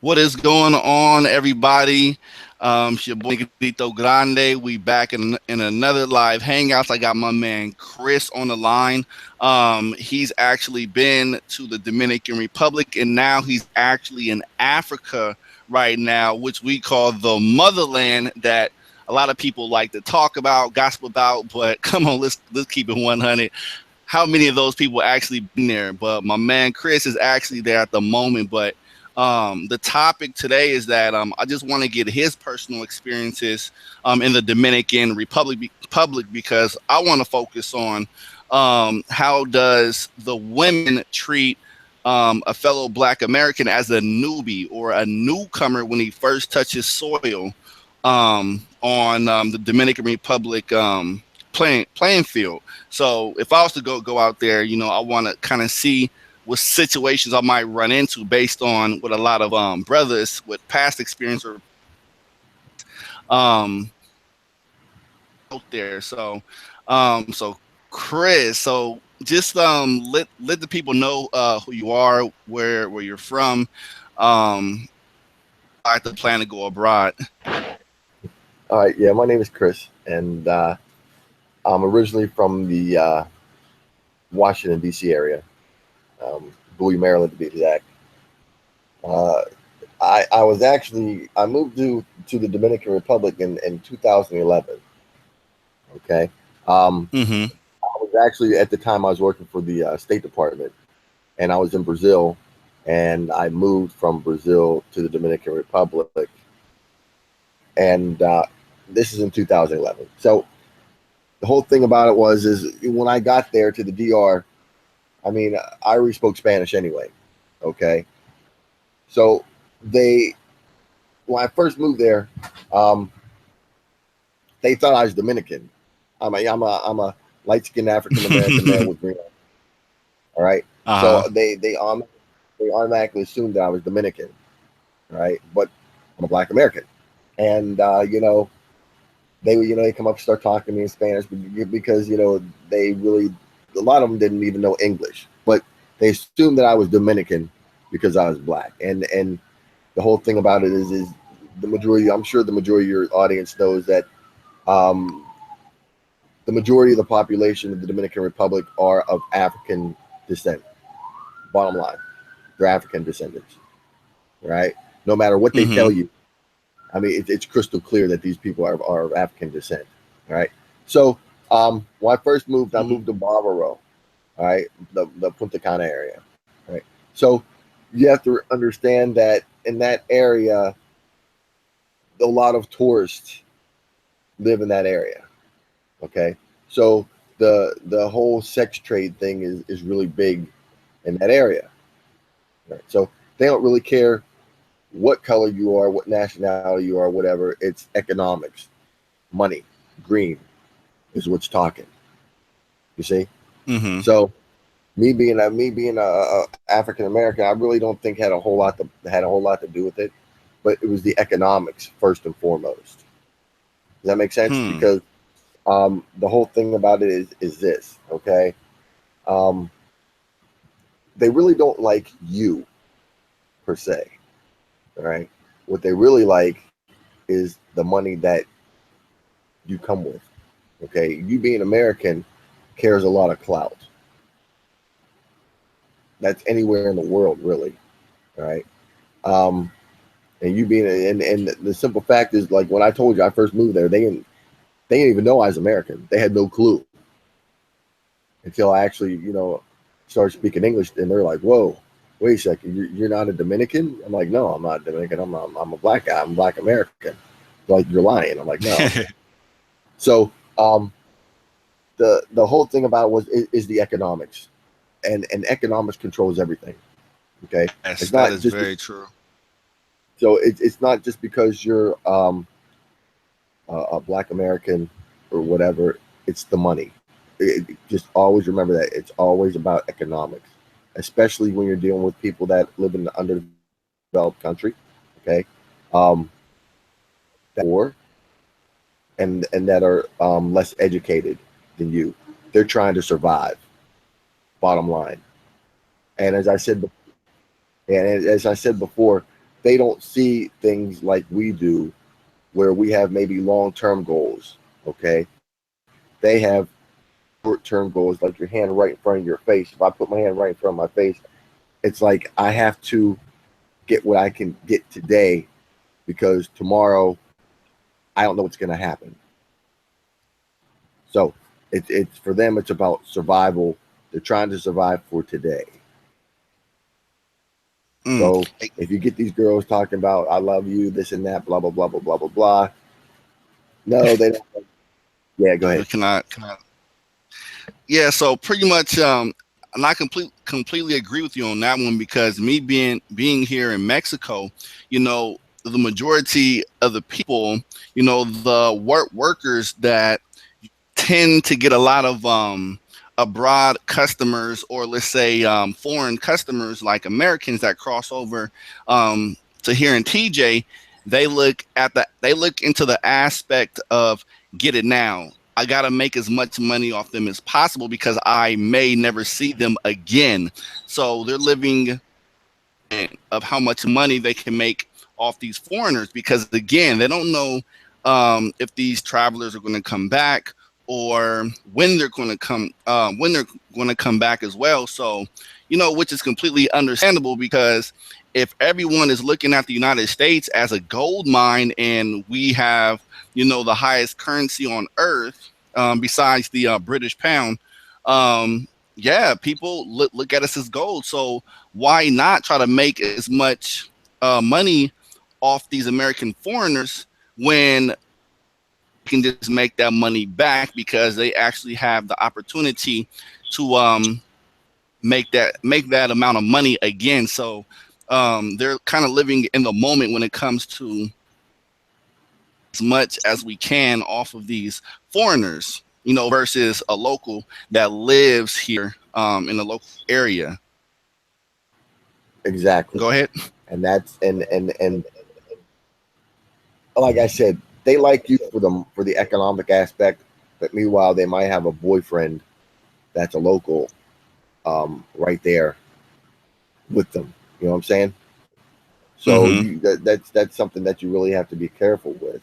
What is going on, everybody? It's your boy Grito Grande. We back in another live hangouts. I got my man Chris on the line. He's actually been to the Dominican Republic, and now he's actually in Africa right now, which we call the motherland. That a lot of people like to talk about, gossip about. But come on, let's keep it 100. How many of those people actually been there? But my man Chris is actually there at the moment. But the topic today is that I just want to get his personal experiences in the Dominican Republic because I want to focus on how does the women treat a fellow Black American as a newbie or a newcomer when he first touches soil on the Dominican Republic playing field. So if I was to go out there, I want to kind of see what situations I might run into based on what a lot of brothers with past experience or um, out there. So Chris, so just let the people know who you are, where you're from. I have to plan to go abroad. All right, yeah, my name is Chris, and I'm originally from the Washington D.C. area, Bowie, Maryland, to be exact. Uh, I moved to the Dominican Republic in 2011. Okay, Mm-hmm. I was actually at the time I was working for the State Department, and I was in Brazil, and I moved from Brazil to the Dominican Republic, and this is in 2011. So the whole thing about it is when I got there to the DR, I mean, I already spoke Spanish anyway. Okay, so they when I first moved there, um, they thought I was Dominican. I'm a light skinned African American man with green eyes. All right, so Uh-huh. they automatically assumed that I was Dominican. Right, but I'm a Black American, and they come up and start talking to me in Spanish because they really a lot of them didn't even know English, but they assumed that I was Dominican because I was Black, and the whole thing about it is the majority. I'm sure the majority of your audience knows that um, the majority of the population of the Dominican Republic are of African descent. Bottom line, they're African descendants, right? No matter what they tell Mm-hmm. you, I mean, it's crystal clear that these people are of African descent, right? So when I first moved, I Mm-hmm. moved to Barbaro, all right, the Punta Cana area, right? So you have to understand that in that area, a lot of tourists live in that area. Okay, so the whole sex trade thing is really big in that area. Right? So they don't really care what color you are, what nationality you are, whatever. It's economics, money, green is what's talking. You see, Mm-hmm. so me being a African American, I really don't think had a whole lot to do with it, but it was the economics first and foremost. Does that make sense? Hmm. Because the whole thing about it is this, okay? Um, they really don't like you per se, all right? What they really like is the money that you come with, okay? You being American carries a lot of clout. That's anywhere in the world, really, all right? Um, and you being and the simple fact is, like when I told you I first moved there, they didn't even know I was American. They had no clue until I actually, started speaking English, and they're like, "Whoa, wait a second, you're not a Dominican?" I'm like, "No, I'm not Dominican. I'm a black guy. I'm Black American." They're like, "You're lying." I'm like, "No." So the whole thing about it is the economics, and economics controls everything. Okay, Yes, it's that not is just very true. so it's not just because you're a Black American or whatever. It's the money. Just always remember that it's always about economics, especially when you're dealing with people that live in an underdeveloped country. Okay, um, that poor and that are less educated than you. They're trying to survive. Bottom line. And as I said, and as I said before, they don't see things like we do, where we have maybe long-term goals. Okay, they have short-term goals, like your hand right in front of your face. If I put my hand right in front of my face, it's like I have to get what I can get today, because tomorrow I don't know what's going to happen. So it's for them. It's about survival. They're trying to survive for today. Mm. So if you get these girls talking about "I love you," this and that, blah blah blah blah blah blah blah, no, they don't. Yeah, go ahead. Can I? Yeah. So pretty much, and I completely agree with you on that one because me being here in Mexico, the majority of the people, the workers that tend to get a lot of abroad customers, or let's say foreign customers like Americans that cross over to here in TJ. They look into the aspect of get it now. I got to make as much money off them as possible because I may never see them again. So they're living of how much money they can make off these foreigners because again they don't know if these travelers are going to come back or when they're going to come back as well. So which is completely understandable because if everyone is looking at the United States as a gold mine and we have the highest currency on earth besides the British pound, yeah, people look at us as gold. So why not try to make as much money off these American foreigners when you can just make that money back because they actually have the opportunity to make that amount of money again. So they're kind of living in the moment when it comes to as much as we can off of these foreigners, versus a local that lives here in the local area. Exactly. Go ahead. And that's and like I said, they like you for the economic aspect, but meanwhile they might have a boyfriend that's a local, right there with them. You know what I'm saying? So Mm-hmm. that's something that you really have to be careful with,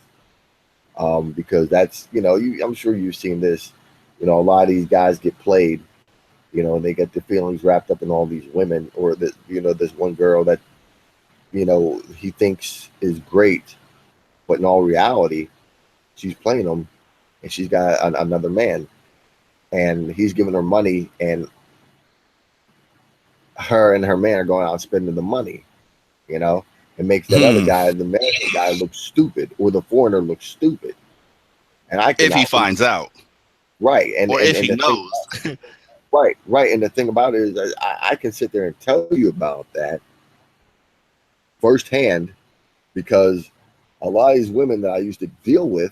because that's I'm sure you've seen this. A lot of these guys get played. And they get their feelings wrapped up in all these women, or that this one girl that he thinks is great, but in all reality, she's playing him, and she's got another man, and he's giving her money, and her and her man are going out and spending the money. You know, it makes that other Hmm. guy, the American guy, look stupid, or the foreigner look stupid, and I If he cannot believe. finds out, Right, or if and he the thing, knows. right, and the thing about it is, I can sit there and tell you about that firsthand, because a lot of these women that I used to deal with,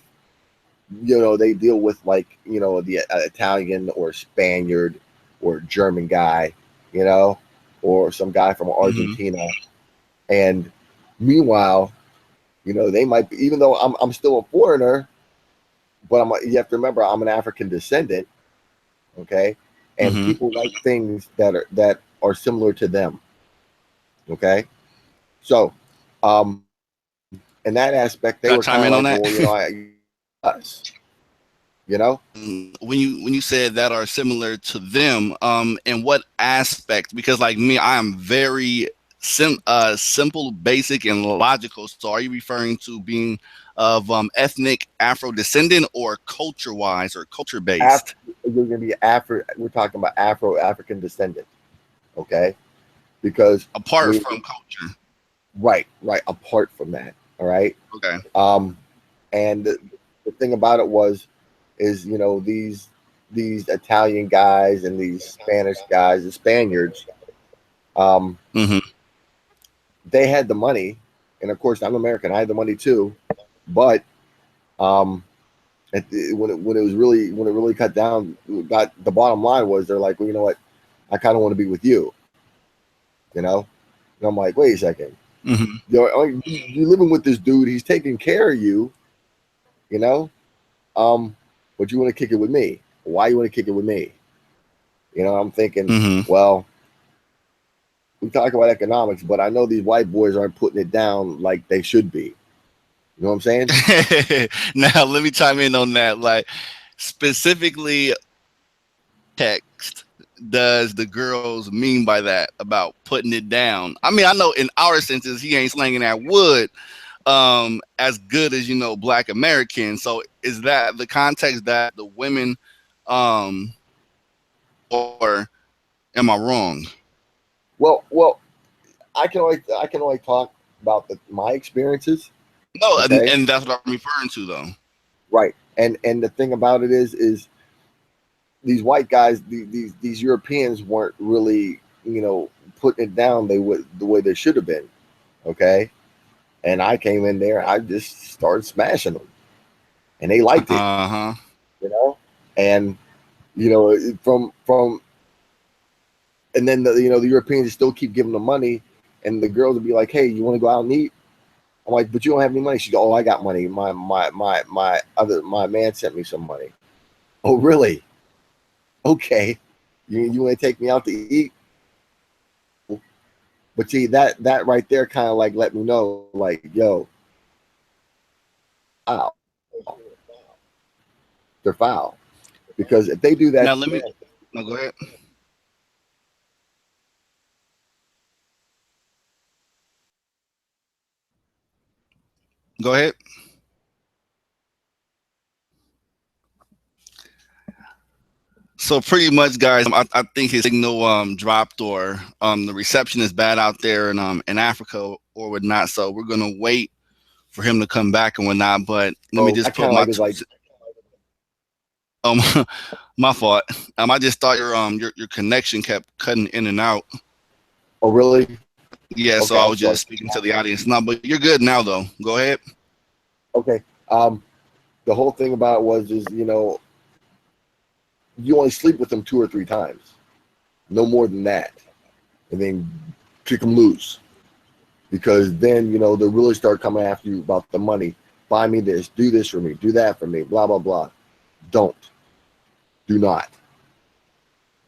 they deal with, like, the Italian or Spaniard or German guy, you know, or some guy from Hmm. Argentina. And meanwhile, they might be, even though I'm still a foreigner, but you have to remember I'm an African descendant, okay? And Hmm. people like things that are similar to them, okay? So, in that aspect, they were kind of like, Can I well, chime in on that? us, you know? When you said that are similar to them, in what aspect? Because like me, I am very simple, basic, and logical. So are you referring to being of ethnic Afro descendant or culture wise or culture Af- based? you're going to be Afro. We're talking about African descendant, okay? Because Apart we, from culture. right, apart from that, all right. Okay. Um, and the thing about it is, these Italian guys and these Spanish guys, the Spaniards, um, Hmm. they had the money, and of course I'm American. I had the money too, but um, when it really cut down, got the bottom line was they're like, well, you know what, I kind of want to be with you know. And I'm like, wait a second, Hmm. you're living with this dude. He's taking care of you, you know. Um, but you want to kick it with me? Why you want to kick it with me? I'm thinking, Hmm. well, We talk about economics, but I know these white boys aren't putting it down like they should be. You know what I'm saying? Now let me chime in on that. Like specifically, text does the girls mean by that about putting it down? I mean, I know in our senses he ain't slanging that wood as good as Black Americans. So is that the context that the women, um, or am I wrong? Well, I can only talk about my experiences. No, Okay, and that's what I'm referring to though. right. And the thing about it is these white guys, these Europeans weren't really, putting it down. They would the way they should have been. Okay, and I came in there, I just started smashing them, and they liked it. Uh huh. You know, and from and then the Europeans still keep giving them money, and the girls would be like, "Hey, you want to go out and eat?" I'm like, "But you don't have any money." She go, "Oh, I got money. My man sent me some money." Oh, really? Okay. You want to take me out to eat? But see that right there kind of like let me know, like, yo, wow, they're foul. Because if they do that, Now let me. No, go ahead. Go ahead. So pretty much, guys, I think his signal dropped, or the reception is bad out there in Africa or whatnot. So we're gonna wait for him to come back and whatnot. But let me oh, just I kind put of my like it's like, um my fault. I just thought your connection kept cutting in and out. oh, really? Yeah, so Okay, I I'm was sorry. just speaking to the audience. No, but you're good now though. Go ahead. Okay, the whole thing about it was is you only sleep with them 2 or 3 times, no more than that, and then kick them loose because then they really start coming after you about the money. Buy me this, do this for me, do that for me, blah blah blah. Don't, do not,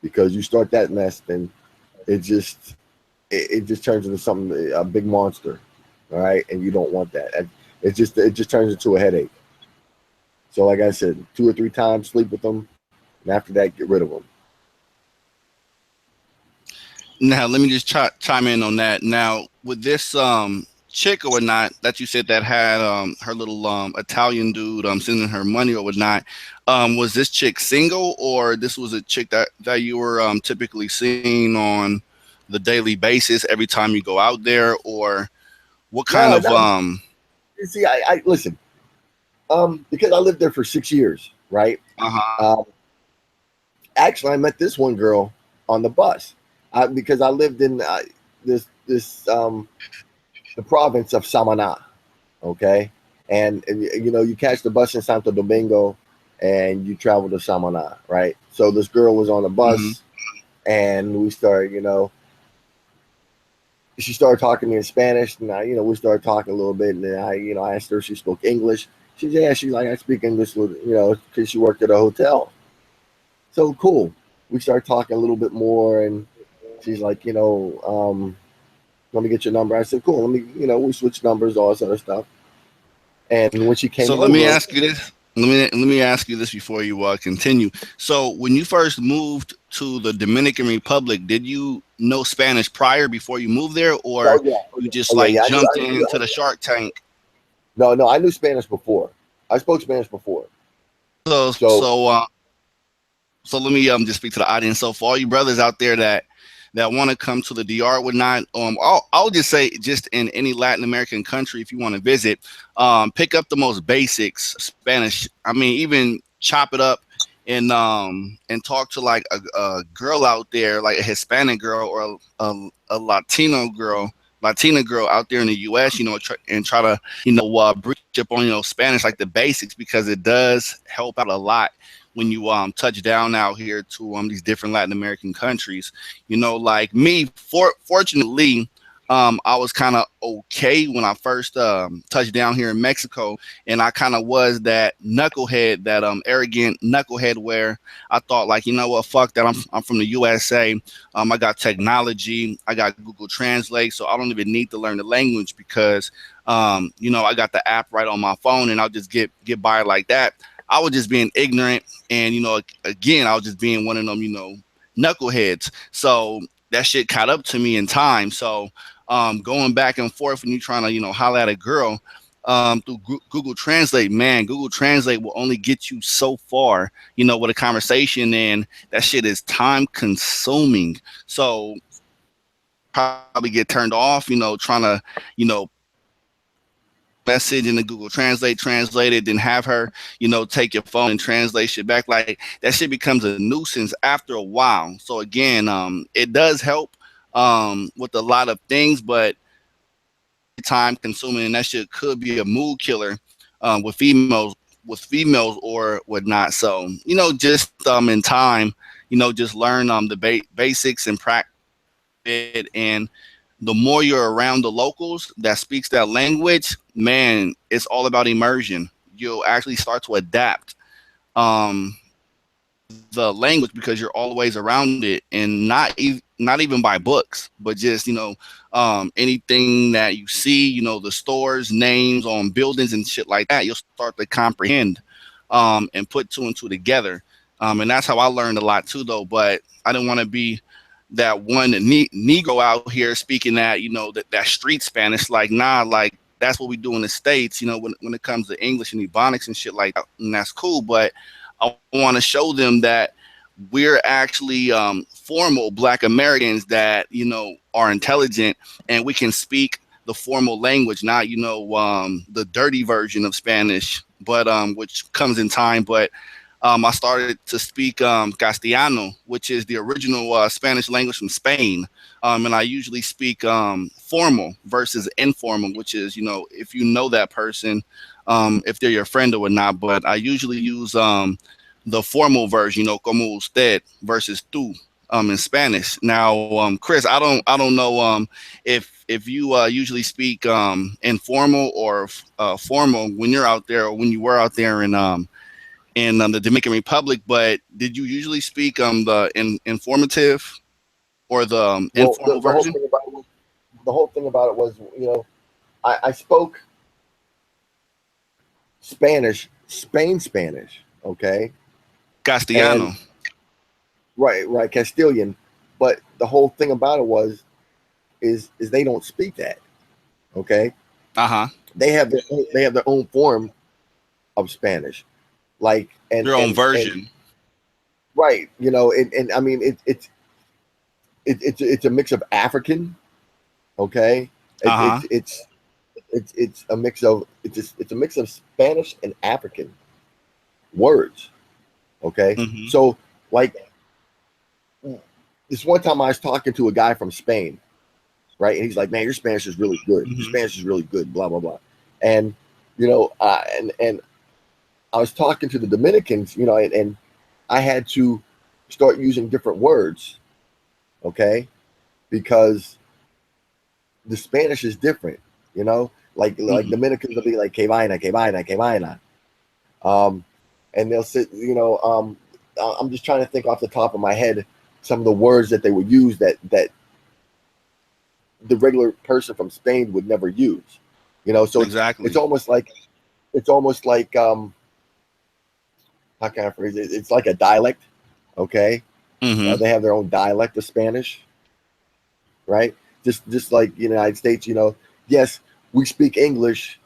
because you start that mess, then it just it just turns into something, a big monster. All right, and you don't want that. It just turns into a headache. So like I said, 2 or 3 times, sleep with them, and after that, get rid of them. Now let me just chime in on that. Now with this chick or whatnot that you said that had her little Italian dude sending her money or whatnot, was this chick single, or this was a chick that you were typically seeing on the daily basis every time you go out there, or what kind No, of no. You see, I listen. Because I lived there for 6 years, right? uh-huh. Um, Actually, I met this one girl on the bus, because I lived in this the province of Samana. Okay, and you catch the bus in Santo Domingo, and you travel to Samana, right? So this girl was on the Hmm. bus, and we started, she started talking to me in Spanish, and we started talking a little bit, and then I asked her if she spoke English. She said, yeah, she's like, I speak English, because she worked at a hotel. So cool. We started talking a little bit more, and she's like, let me get your number. I said, cool. Let me, we switched numbers, all this other stuff. And when she came So let me over, ask you this. Let me ask you this before you continue. So when you first moved to the Dominican Republic, did you know Spanish prior before you moved there, or oh yeah, you just oh yeah, like yeah. jumped into the Shark Tank? No, no, I knew Spanish before. I spoke Spanish before. So So so uh, so let me just speak to the audience. So for all you brothers out there that want to come to the DR would not, I'll just say, just in any Latin American country, if you want to visit, pick up the most basics Spanish. I mean, even chop it up and talk to like a girl out there, like a Hispanic girl or a Latina girl out there in the U.S. And try to breach up on Spanish, like the basics, because it does help out a lot when you touch down out here to these different Latin American countries. Like me, fortunately, I was kind of okay when I first touched down here in Mexico, and I kind of was that knucklehead, that arrogant knucklehead, where I thought like, you know what, fuck that. I'm from the USA. I got technology. I got Google Translate, so I don't even need to learn the language because I got the app right on my phone, and I'll just get by like that. I was just being ignorant, and again, I was just being one of them, knuckleheads. So that shit caught up to me in time. So going back and forth when you're trying to, holler at a girl through Google Translate, man, Google Translate will only get you so far, with a conversation, and that shit is time consuming. So probably get turned off, trying to, message in the Google Translate, translate it, then have her, take your phone and translate shit back. Like that shit becomes a nuisance after a while. So again, it does help with a lot of things, but time consuming, and that shit could be a mood killer with females or whatnot. So just in time, just learn the basics and practice it. And the more you're around the locals that speaks that language, man, it's all about immersion. You'll actually start to adapt um, the language because you're always around it, and not even by books, but just anything that you see, the stores, names on buildings and shit like that. You'll start to comprehend and put two and two together. And that's how I learned a lot too, though. But I didn't want to be that one Negro out here speaking that that street Spanish. Like, nah, like that's what we do in the States. When it comes to English and Ebonics and shit like that, and that's cool. But I want to show them that we're actually formal Black Americans that are intelligent, and we can speak the formal language, not the dirty version of Spanish, but which comes in time. But I started to speak Castellano, which is the original Spanish language from Spain. And I usually speak formal versus informal, which is, if you know that person, if they're your friend or whatnot. But I usually use the formal version, como usted versus tú in Spanish. Now, Chris, I don't know if you usually speak informal or formal when you're out there, or when you were out there in the Dominican Republic. But did you usually speak the informative or the Well, informal version? the whole thing about it was, I spoke Spanish, Spain Spanish, okay, and Castellano. right, Castilian. But the whole thing about it is they don't speak that, okay. Uh huh. They have their own form of Spanish, like Their own and version. right, and I mean it's a mix of African, okay. Uh It, it, huh. it's it's a mix of it's a mix of Spanish and African words, okay. Hmm. So like this one time I was talking to a guy from Spain, right, and he's like, "Man, your Spanish is really good. Your Hmm. Spanish is really good." Blah blah blah, and and I was talking to the Dominicans, and I had to start using different words, okay, because the Spanish is different, like Hmm. Dominicans will be like que vaina, que vaina, que vaina, um, and they'll sit, I'm just trying to think off the top of my head some of the words that they would use that the regular person from Spain would never use, so it's Exactly. almost like how can I phrase it? It's like a dialect, okay. Hmm. They have their own dialect of Spanish, right? Just like the United States, yes, we speak English,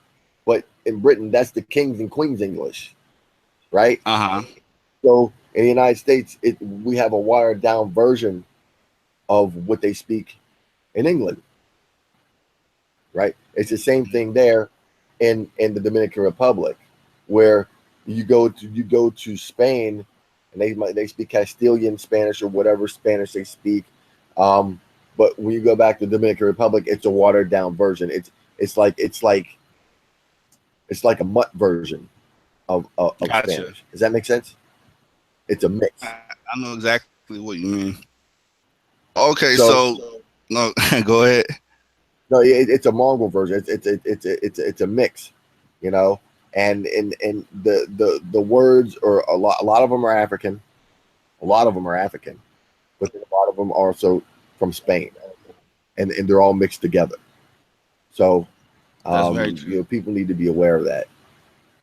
but in Britain, that's the kings and queens English, right? Uh huh. So in the United States, we have a watered down version of what they speak in England, right? It's the same thing there in the Dominican Republic, where you go to Spain, and they speak Castilian Spanish or whatever Spanish they speak. Um, but when you go back to the Dominican Republic, it's a watered down version. It's like a mutt version of Gotcha. Spanish. Does that make sense? It's a mix. I know exactly what you mean. Okay, So so no, go ahead. No, it's a Mongol version. It's a mix, you know. And the words are a lot of them are African. A lot of them are African, but then a lot of them are also from Spain, and they're all mixed together. So That's very true. people need to be aware of that.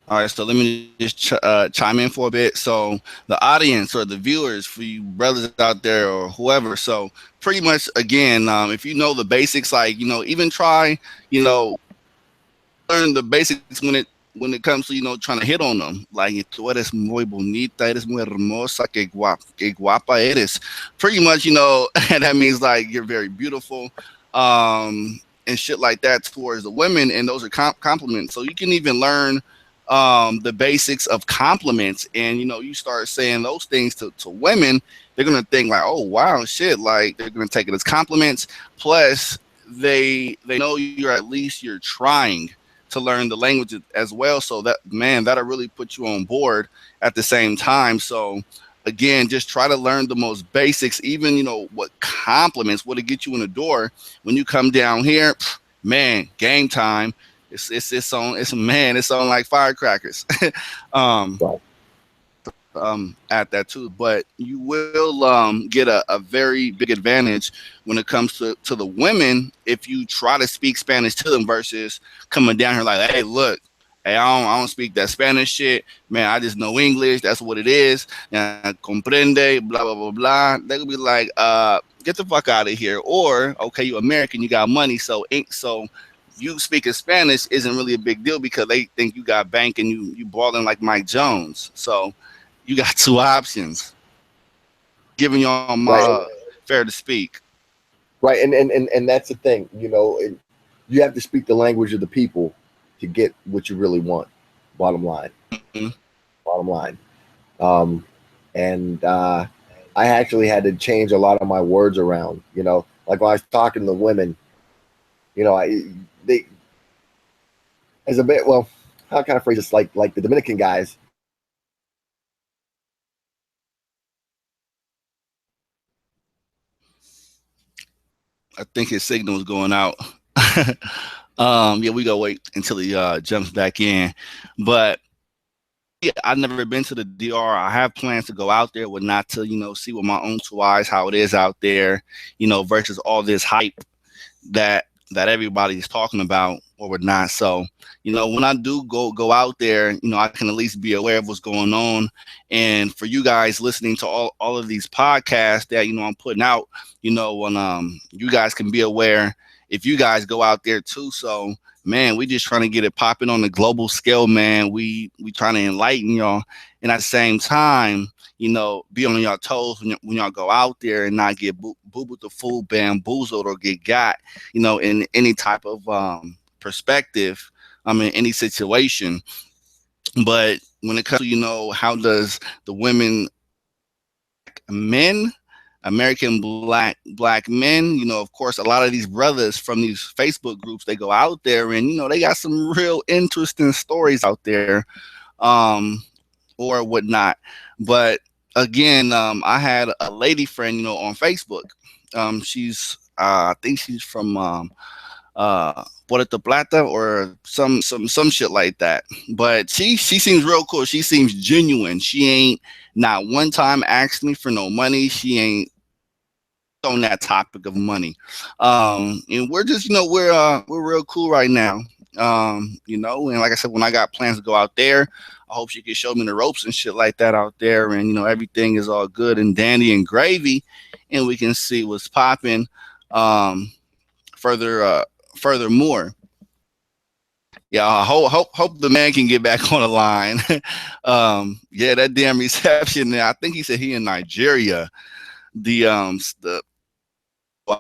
All right, so let me just chime in for a bit. So the audience or the viewers, for you brothers out there or whoever, so pretty much again, if you know the basics, like even try, you know, learn the basics when it comes to trying to hit on them. Like tú eres muy bonita, eres muy hermosa, que guapa eres. Pretty much, and that means like you're very beautiful, and shit like that towards the women, and those are compliments. So you can even learn the basics of compliments, and you start saying those things to women. They're gonna think like, oh wow, shit, like they're gonna take it as compliments. Plus, they know you're at least you're trying to learn the language as well. So that man, that'll really put you on board at the same time. So again, just try to learn the most basics, even what compliments, what to get you in the door when you come down here. Man, game time. It's on. It's man. It's on like firecrackers. um, Right, at that too. But you will get a very big advantage when it comes to the women if you try to speak Spanish to them versus coming down here like, hey, look. Hey, I don't speak that Spanish shit. Man, I just know English. That's what it is. Comprende, blah, blah, blah, blah. They could be like, get the fuck out of here. Or, okay, you American, you got money. So you speaking Spanish isn't really a big deal because they think you got bank and you balling like Mike Jones. So you got two options. Giving y'all right, my fair to speak. right. And that's the thing. You have to speak the language of the people to get what you really want. Bottom line. Mhm. Bottom line. Um, and I actually had to change a lot of my words around. Like when I was talking to women, they as a bit. Well, how can I phrase this? Like the Dominican guys. I think his signal is going out. Yeah, we go wait until he jumps back in. But yeah, I've never been to the DR. I have plans to go out there, but not to see with my own two eyes how it is out there. Versus all this hype that everybody's talking about or whatnot. So, when I do go out there, I can at least be aware of what's going on. And for you guys listening to all of these podcasts that I'm putting out, when you guys can be aware if you guys go out there too. So man, we just trying to get it popping on the global scale, man. We trying to enlighten y'all, and at the same time, be on y'all toes when y'all go out there and not get boo boo the fool bamboozled or get got, in any type of perspective. I mean, any situation. But when it comes to how does the women men American black men, of course, a lot of these brothers from these Facebook groups, they go out there and they got some real interesting stories out there, um, or whatnot. But again, I had a lady friend, on Facebook. She's I think she's from Puerto Plata or some shit like that. But she seems real cool. She seems genuine. She ain't not one time asked me for no money. She ain't on that topic of money. And we're just, we're real cool right now. And like I said, when I got plans to go out there, I hope she can show me the ropes and shit like that out there. And everything is all good and dandy and gravy, and we can see what's popping. Um, further, furthermore. Yeah, I hope the man can get back on the line. Yeah, that damn reception there. I think he said he in Nigeria. The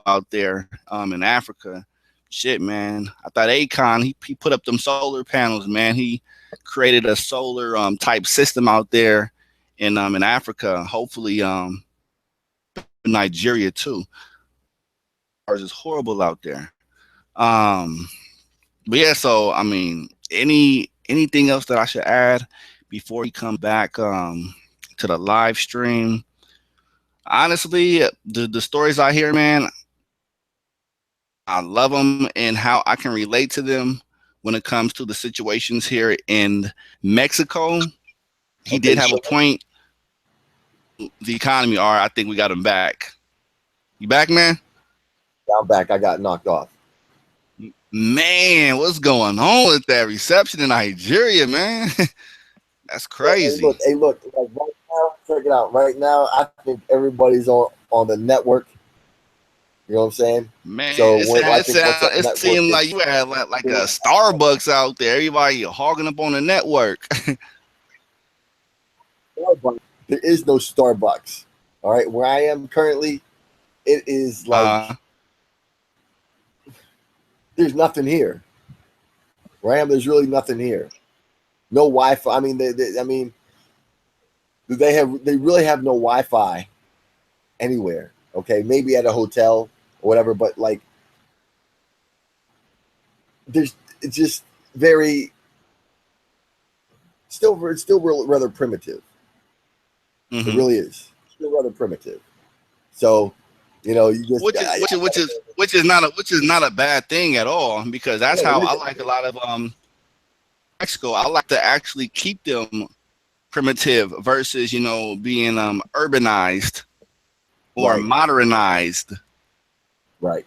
out there in Africa. Shit, man. I thought Akon he put up them solar panels, man. He created a solar type system out there in Africa. Hopefully in Nigeria too. Ours is horrible out there. Um, but yeah, so I mean, anything else that I should add before he comes back to the live stream? Honestly, the stories I hear, man, I love them and how I can relate to them when it comes to the situations here in Mexico. He Okay, did have so a point. The economy are. I think we got him back. You back, man? I'm back. I got knocked off. Man, what's going on with that reception in Nigeria, man? That's crazy. Hey, look. Like right now, check it out. Right now, I think everybody's on the network. You know what I'm saying? Man, So I think once that it network seemed like gets you had like a Starbucks out there. Everybody hogging up on the network. Starbucks, there is no Starbucks. All right, where I am currently, it is like uh there's nothing here. Where I am, there's really nothing here. No Wi-Fi. I mean, I mean, they really have no Wi-Fi anywhere. Okay, maybe at a hotel or whatever, but like there's it's just very it's still rather primitive. It hmm really is still rather primitive. So, you know, you just which is not a bad thing at all because that's no, how it I isn't. like a lot of Mexico. I like to actually keep them primitive versus being urbanized or Right, modernized. right,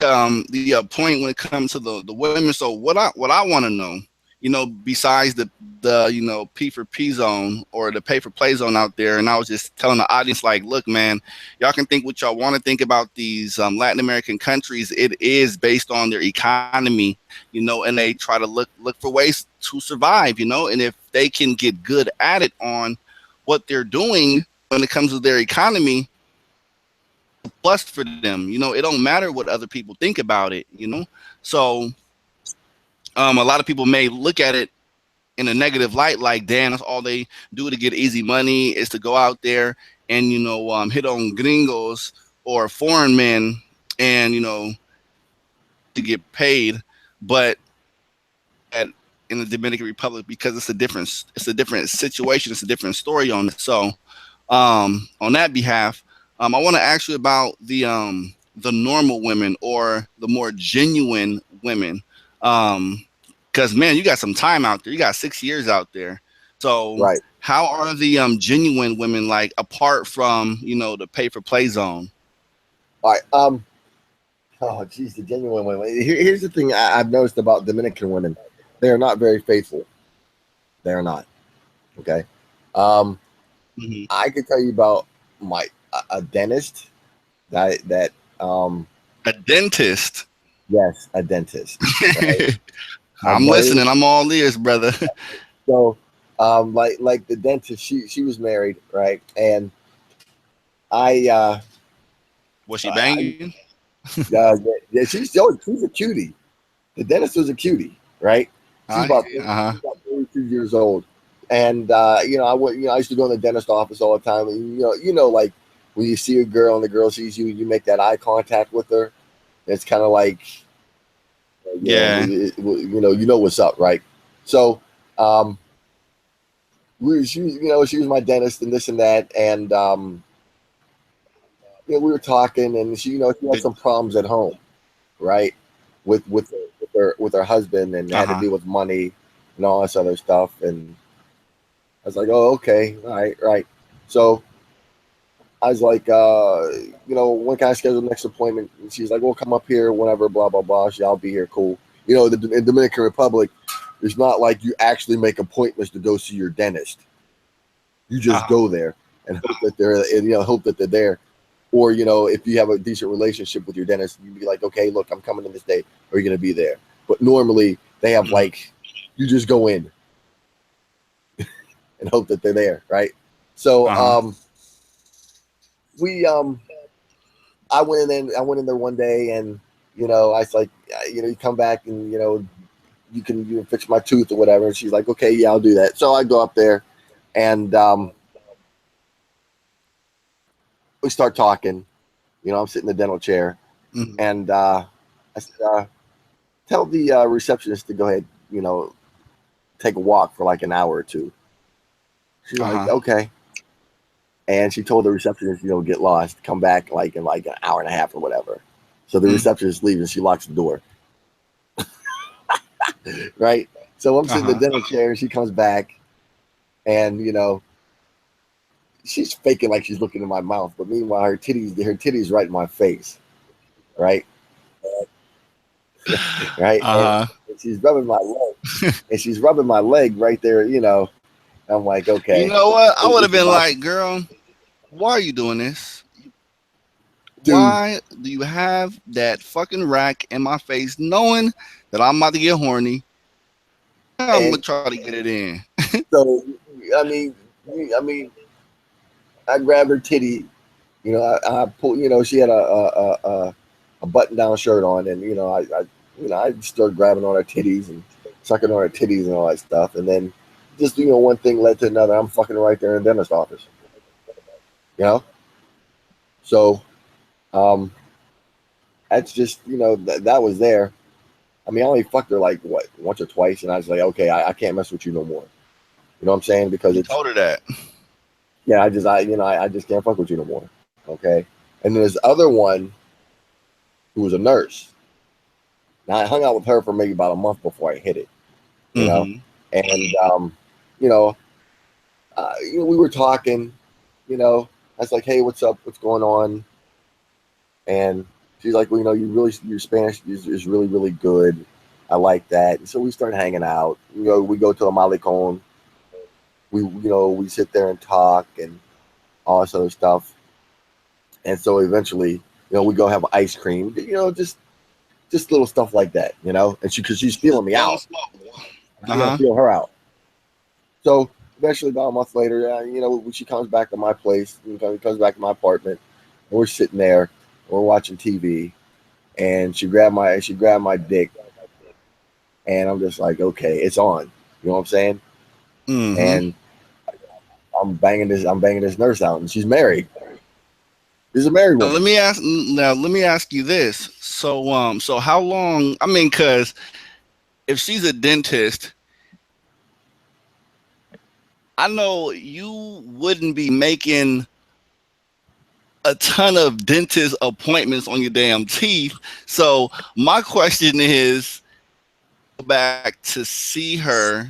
The point when it comes to the women. So what I want to know, besides the P for P zone or the pay for play zone out there, and I was just telling the audience like, look, man, y'all can think what y'all want to think about these Latin American countries. It is based on their economy, and they try to look for ways to survive, and if they can get good at it on what they're doing when it comes to their economy, plus for them. It don't matter what other people think about it. So a lot of people may look at it in a negative light, like, damn, that's all they do to get easy money is to go out there and hit on gringos or foreign men and to get paid. But at in the Dominican Republic, because it's a different situation, it's a different story on it. So on that behalf, I want to ask you about the normal women or the more genuine women. Because man, you got some time out there. You got 6 years out there. So right. how are the genuine women like apart from the pay for play zone? All right. Oh, geez, the genuine women. Here's the thing I've noticed about Dominican women: they are not very faithful. They are not. Okay. Um, Hmm. I could tell you about my a dentist that A dentist. yes, a dentist. Right. I'm I'm married, listening. I'm all ears, brother. so like the dentist, she was married, right? And I Was she I banging? yeah, she's a cutie. The dentist was a cutie, right? Uh She's huh. about 32 years old, and I used to go in the dentist office all the time. And, like when you see a girl and the girl sees you, you make that eye contact with her. It's kind of like, Yeah. you know what's up, right? So, um, she was my dentist and this and that, and we were talking, and she had Did, some problems at home, right? With her husband, and had to uh-huh. deal with money and all this other stuff. And I was like, oh, okay, all right, right. So I was like, when can I schedule the next appointment? And she's like, well, come up here whenever, blah blah blah. I'll be here, cool. In Dominican Republic, it's not like you actually make appointments to go see your dentist. You just Uh-huh. go there and hope that they're there. Or if you have a decent relationship with your dentist, you'd be like, okay, look, I'm coming in this day. Are you going to be there? But normally they have Mhm. like you just go in and hope that they're there, right? So Uh-huh. we I went in there one day, and I was like, you come back, and you can fix my tooth or whatever. And she's like, okay, yeah, I'll do that. So I go up there, and we start talking. I'm sitting in the dental chair, Mhm. and I said, tell the receptionist to go ahead, take a walk for like an hour or two. She's like, Uh-huh. okay. And she told the receptionist, get lost, come back like in like an hour and a half or whatever. So the receptionist leaves and she locks the door. Right? So I'm sitting in the dinner chair and she comes back and, she's faking like she's looking in my mouth. But meanwhile, her titties right in my face. Right? Right? And she's rubbing my leg. And she's rubbing my leg right there, I'm like, You okay. know what? I would have It's been about to, like, girl, why are you doing this? dude. Why do you have that fucking rack in my face knowing that I'm about to get horny? I'm And gonna try to get it in. so, I mean, I mean, I grabbed her titty. I pulled. She had a button down shirt on, and I started grabbing on her titties and sucking on her titties and all that stuff, and then just one thing led to another. I'm fucking right there in the dentist office. You know, so that's just that was there. I mean, I only fucked her like what once or twice, and I was like, okay, I can't mess with you no more. You know what I'm saying? Because You it's told her that. yeah, I just can't fuck with you no more. Okay. And then there's other one who was a nurse. Now I hung out with her for maybe about a month before I hit it, you know, Mm-hmm. and you know, we were talking, I was like, hey, what's up? What's going on? And she's like, well, your Spanish is really, really good. I like that. And so we start hanging out. We go to a malecon. We sit there and talk and all this other stuff. And so eventually, we go have ice cream. Just little stuff like that, And because she's feeling Just me blowing out, smoke. I gotta feel her out. So eventually, about a month later, when she comes back to my place, comes back to my apartment, and we're sitting there, we're watching TV, and she grabbed my dick, and I'm just like, okay, it's on. You know what I'm saying? Mm-hmm. And I'm banging this nurse out, and she's married. She's a married Now woman. let me ask. Now let me ask you this. So how long? I mean, because if she's a dentist, I know you wouldn't be making a ton of dentist appointments on your damn teeth. So my question is, back to see her,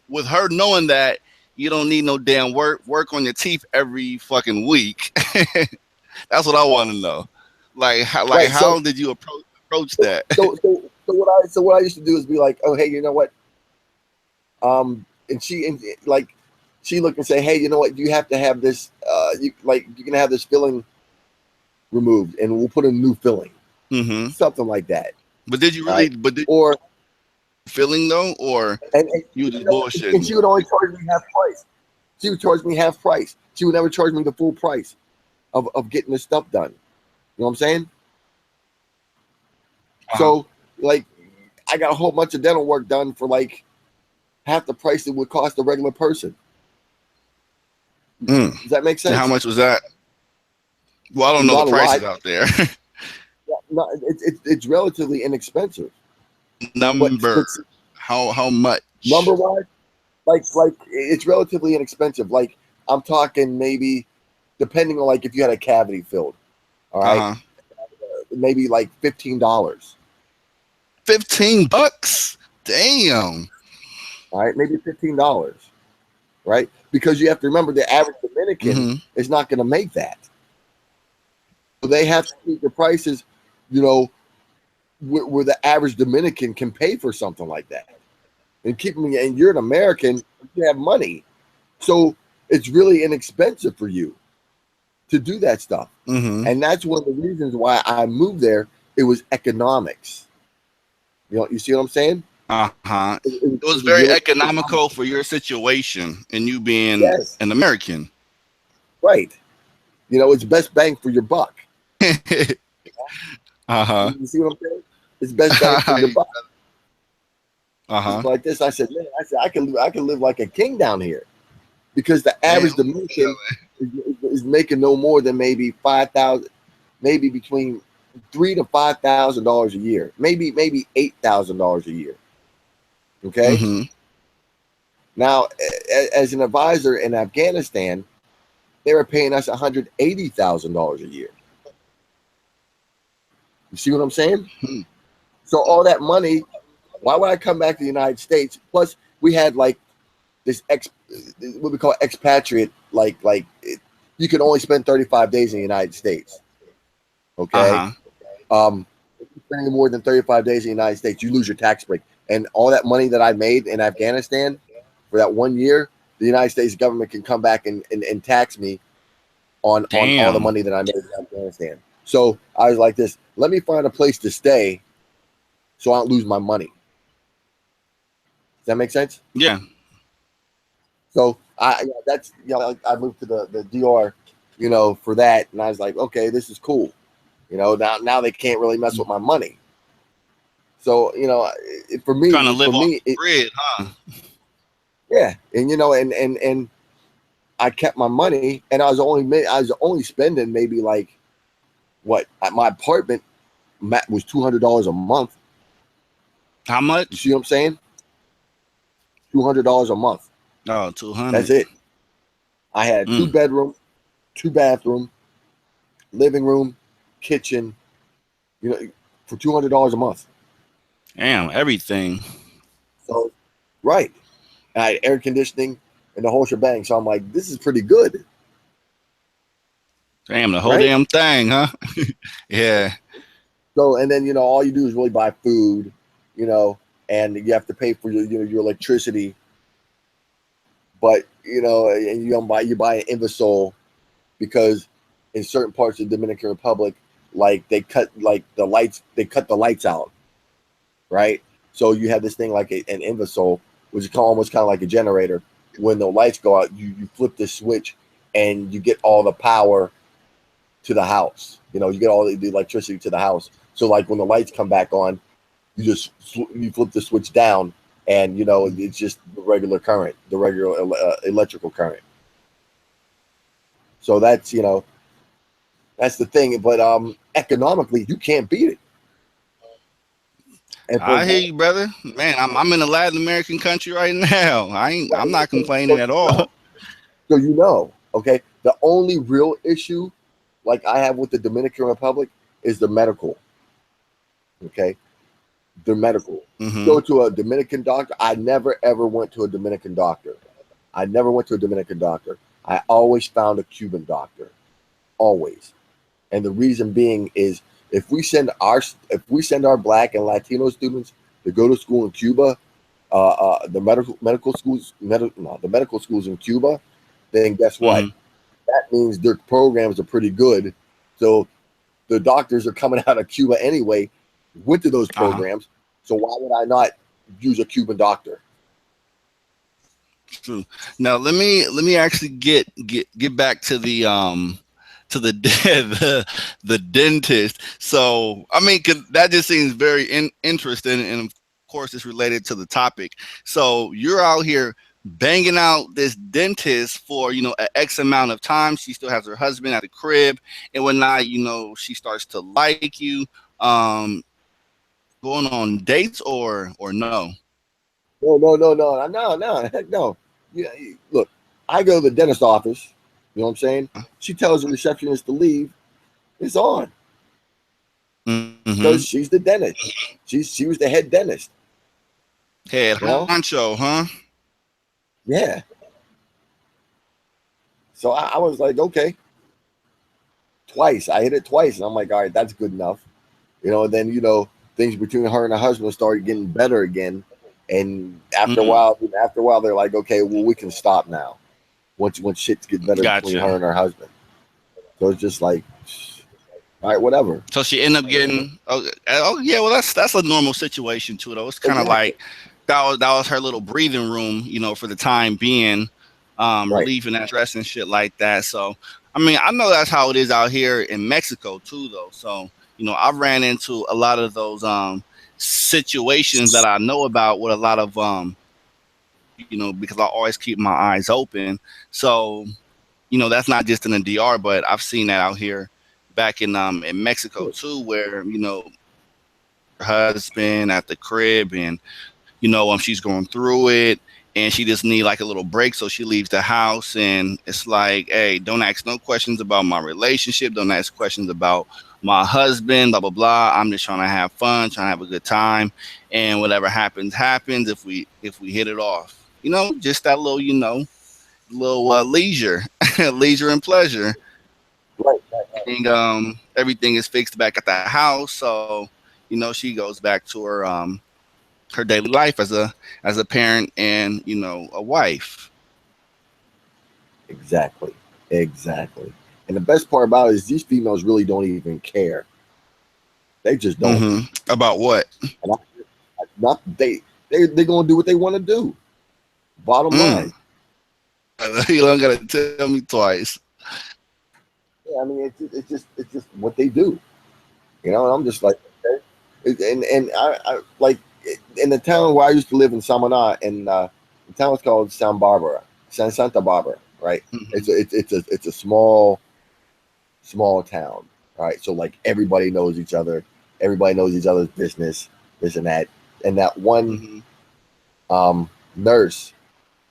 with her knowing that you don't need no damn work on your teeth every fucking week. That's what I want to know. Right. How did you approach that? So what I used to do is be like, oh hey, you know what? And like she looked and say, hey, you know what? You have to have this. You can have this filling removed, and we'll put a new filling, Mm-hmm. something like that, But did you really? right? But did Or you feeling though, or and you were you just know, and bullshitting? she would only charge me half price. She would charge me half price. She would never charge me the full price of getting this stuff done. You know what I'm saying? Uh-huh. So like, I got a whole bunch of dental work done for like half the price it would cost a regular person. Mm. Does that make And how sense? much was that? Well, I don't know the Not a lot. prices out there. Not, it's relatively inexpensive, but Number. How number much? wise, like it's relatively inexpensive. Like I'm talking maybe depending on like if you had a cavity filled, all right, Uh-huh. maybe like $15. $15? Damn. All right, maybe $15, right? Because you have to remember the average Dominican Mm-hmm. is not going to make that. So they have to keep the prices, you know, where the average Dominican can pay for something like that. And you're an American, you have money. So it's really inexpensive for you to do that stuff. Mm-hmm. And that's one of the reasons why I moved there. It was economics. You see what I'm saying? Uh-huh. It It was was very really economical for your situation and you being yes, an American. right. It's best bang for your buck. Uh-huh. You see what I'm saying? It's best bang for your buck. It's Uh-huh. like this. I said, man, I can live like a king down here because the Damn. average Dominican is making no more than maybe 5,000, maybe between $3,000 to $5,000 a year, maybe $8,000 a year. Okay. Mm-hmm. Now, as an advisor in Afghanistan, they were paying us $180,000 a year. You see what I'm saying? Hmm. So all that money, why would I come back to the United States? Plus, we had like this what we call expatriate, you can only spend 35 days in the United States. Okay, Uh-huh. if you're spending more than 35 days in the United States, you lose your tax break, and all that money that I made in Afghanistan for that 1 year, the United States government can come back and tax me on all the Damn. money that I made in Afghanistan. So I was like, this, let me find a place to stay so I don't lose my money. Does that make sense? Yeah. So that's I moved to the DR, for that, and I was like, okay, this is cool. Now they can't really mess with my money. So for Trying to me, live off the grid, huh? yeah, and and I kept my money, and I was only spending maybe like what at my apartment was $200 a month. How You much? see what I'm saying? $200 a month. Oh, That's 200. it. I had two Mm. bedroom, two bathroom, living room, kitchen. You know, for $200 a month. Damn, everything. So, right. And I had air conditioning and the whole shebang. So I'm like, this is pretty good, Damn, the whole right? damn thing, huh? Yeah. So, and then all you do is really buy food, you know, and you have to pay for your electricity, but and you buy an Invisol because in certain parts of the Dominican Republic, like they cut like they cut the lights out, right? So you have this thing like an Invisol, which is almost kind of like a generator. When the lights go out, you flip this switch and you get all the power to the house. You get all the electricity to the house. So like when the lights come back on, you flip the switch down, and it's just the regular current, the regular electrical current. So that's the thing. But economically, you can't beat it. And for I hear example, you, brother. Man, I'm in a Latin American country right now. I'm not so, complaining so at all. okay, the only real issue like I have with the Dominican Republic is the medical. Okay, the medical. Hmm. Go to a Dominican doctor. I never ever went to a Dominican doctor. I never went to a Dominican doctor. I always found a Cuban doctor, always. And the reason being is if we send our Black and Latino students to go to school in Cuba, the medical schools, no, the medical schools in Cuba, then guess what? Hmm. That means their programs are pretty good. So the doctors are coming out of Cuba anyway, went to those Uh-huh. programs. So why would I not use a Cuban doctor? True. Now let me actually get back to the the dentist. So I mean, 'cause that just seems very interesting, and of course, it's related to the topic. So you're out here banging out this dentist for an X amount of time. She still has her husband at the crib and whatnot. She starts to like you. Going on dates or no? No. Heck no. Yeah, look, I go to the dentist office. You know what I'm saying? She tells the receptionist to leave. It's on Mm-hmm. because she's the dentist. She was the head dentist. Head You know? honcho, huh? Yeah. So I was like, okay, twice. I hit it twice, and I'm like, all right, that's good enough. And then things between her and her husband started getting better again. And Mm, after a while, they're like, okay, well, we can stop now. Once shit gets better between her gotcha. and her husband. So it's just like, all right, whatever. So she ended up getting. Oh yeah. Well, that's a normal situation too, though. It's kind of Exactly. like that was her little breathing room, for the time being, Right. relieving that stress and shit like that. So I mean, I know that's how it is out here in Mexico too, though. So I've ran into a lot of those situations that I know about with a lot of because I always keep my eyes open. So that's not just in the DR, but I've seen that out here back in Mexico too, where her husband at the crib, and she's going through it, and she just need like a little break, so she leaves the house, and it's like, hey, don't ask no questions about my relationship, don't ask questions about my husband, blah blah blah. I'm just trying to have fun, trying to have a good time, and whatever happens, happens. If we hit it off, just that little, little leisure, leisure and pleasure. Right. Everything is fixed back at the house, so she goes back to her daily life as a parent and a wife. Exactly. Exactly. And the best part about it is these females really don't even care. They just don't. About what? And not they're gonna do what they want to do. Bottom line. Mm. You don't gotta tell me twice. Yeah, I mean, it's just what they do. And I'm just like, okay. And I like in the town where I used to live in Samana, and the town is called Santa Barbara, right? Hmm. It's a small town, right? So like everybody knows each other, everybody knows each other's business, this and that. And that one Hmm. nurse,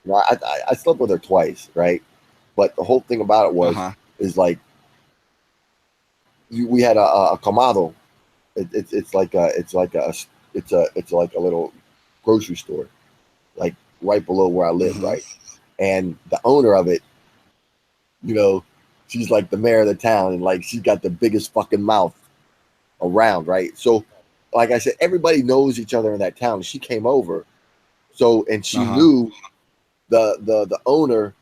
I slept with her twice, right? But the whole thing about it Uh huh. is like we had a comado. It's like it's like a little grocery store, like right below where I live, Hmm. right? And the owner of it, you know, she's like the mayor of the town, and like she's got the biggest fucking mouth around, right? So, like I said, everybody knows each other in that town. She came over, so and Uh she huh. knew the owner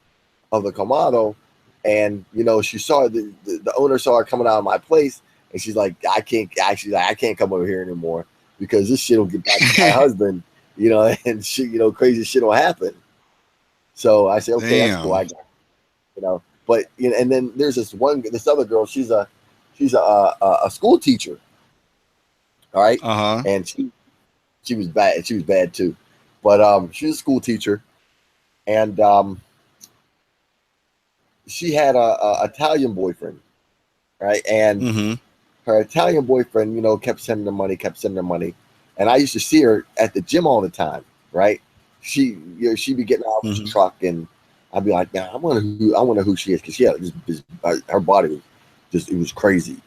of the comado, and she saw the owner saw her coming out of my place, and she's like, I can't come over here anymore because this shit will get back to my husband, and shit, crazy shit will happen. So I said, okay, that's cool. Damn. But and then there's this other girl. She's a school teacher, all right, Uh huh. and she was bad. She was bad too, but she's a school teacher, and she had a Italian boyfriend, right, and Hmm. her Italian boyfriend, kept sending her money, and I used to see her at the gym all the time, right? She'd be getting out of the Hmm. truck, and I'd be like, "Nah, I wonder who she is," because she had her body was just it was crazy,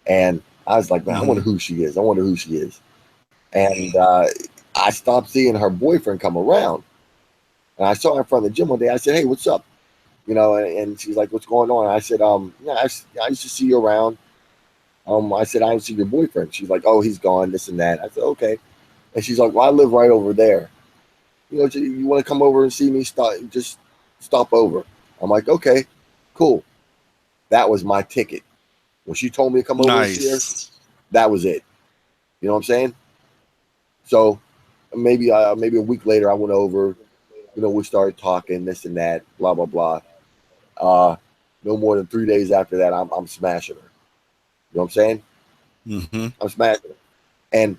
and I was like, "Man, I wonder Hmm. who she is. I wonder who she is," and I stopped seeing her boyfriend come around, and I saw her in front of the gym one day. I said, "Hey, what's up?" And she's like, "What's going on?" I said, yeah, I used to see you around." I said, I haven't seen your boyfriend. She's like, oh, he's gone, this and that. I said, okay. And she's like, well, I live right over there. You want to come over and see me? Just stop over. I'm like, okay, cool. That was my ticket. When she told me to come over and see her, Nice. that was it. You know what I'm saying? So maybe a week later, I went over. We started talking, this and that, blah blah blah. Uh, no more than 3 days after that, I'm smashing her. You know what I'm saying? Hmm. I'm smashing her. And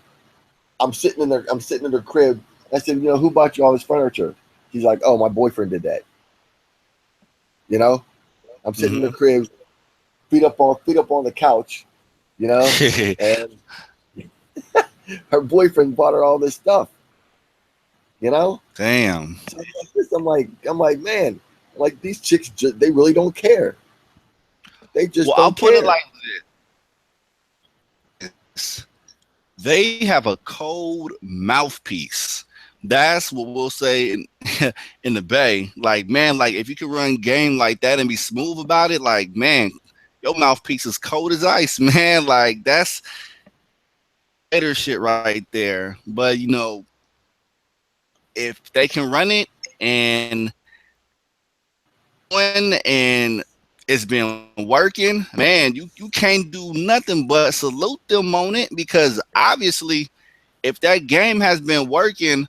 I'm sitting in her crib. I said, who bought you all this furniture? She's like, oh, my boyfriend did that. You know, I'm sitting in the Hmm. crib, feet up on the couch, you know, and her boyfriend bought her all this stuff, you know. Damn. So I'm like, man, like these chicks, they really don't care. They just Well, I'll don't put it care. like this. They have a cold mouthpiece. That's what we'll say in in the Bay. Like, man, like if you can run game like that and be smooth about it, like, man, your mouthpiece is cold as ice, man. Like that's hater shit right there. But if they can run it and it's been working, man, you can't do nothing but salute them on it because obviously if that game has been working,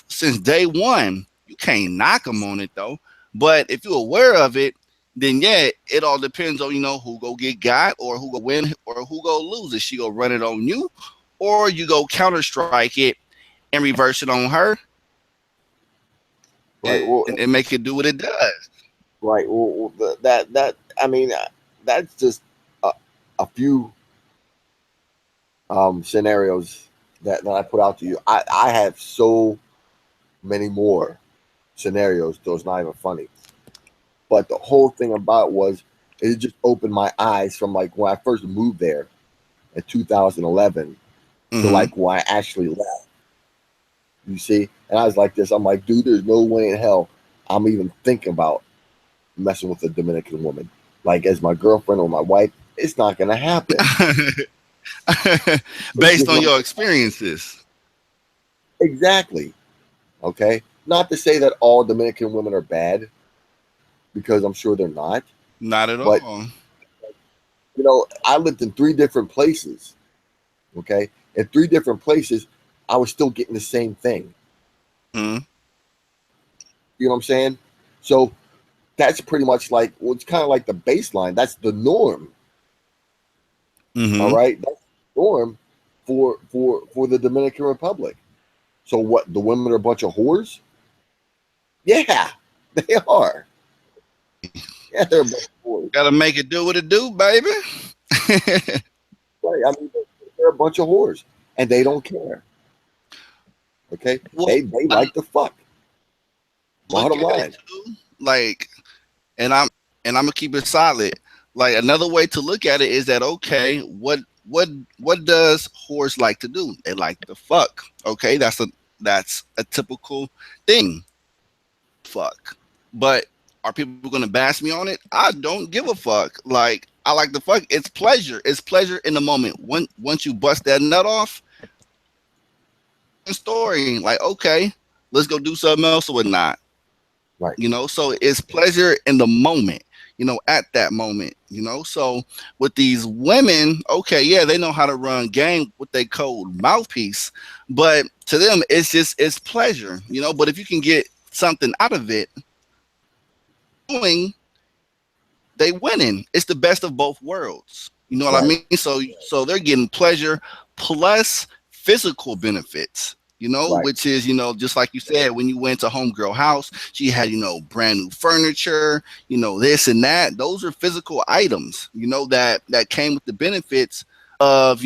since day one, you can't knock them on it though. But if you're aware of it, then yeah, it all depends on who go get got or who go win or who go lose. Is she go run it on you, or you go counter strike it and reverse it on her Right. Well, and make it do what it does. right. That I mean, that's just a, a few scenarios that I put out to you. I have so many more scenarios, so it's not even funny. But the whole thing about it was It just opened my eyes from like when I first moved there in 2011 to Mm-hmm. like when I actually left. You see, and I was like this. I'm like, dude, there's no way in hell I'm even thinking about messing with a Dominican woman, like as my girlfriend or my wife. It's not gonna happen. It's Based just on not your experiences. exactly okay. Not to say that all Dominican women are bad, because I'm sure they're not. Not at But all. I lived in three different places. Okay, in three different places, I was still getting the same thing. Mm-hmm. You know what I'm saying? So that's pretty much like, well, it's kind of like the baseline. That's the norm. All Mm-hmm. right, that's the norm for the Dominican Republic. So what? The women are a bunch of whores? Yeah, they are. Yeah, they're a bunch of whores. Gotta make it do what it do, baby. Right? I mean, they're a bunch of whores, and they don't care. Okay, Well, they I like to fuck. look Bottom at it line. too, like, and I'm gonna keep it solid. Like another way to look at it is that okay, what does whores like to do? They like to fuck. Okay, that's a typical thing. Fuck. But are people gonna bash me on it? I don't give a fuck. Like I like to fuck. It's pleasure. It's pleasure in the moment. Once you bust that nut off, story. Like okay, let's go do something else or not. Right, So it's pleasure in the moment, at that moment. So with these women, okay, yeah, they know how to run game with their cold mouthpiece, but to them it's pleasure. But if you can get something out of it doing, they winning. It's the best of both worlds. You know what I right, mean? So they're getting pleasure plus physical benefits. right, Which is, just like you said, when you went to homegirl house, she had, brand new furniture, this and that. Those are physical items, that came with the benefits of,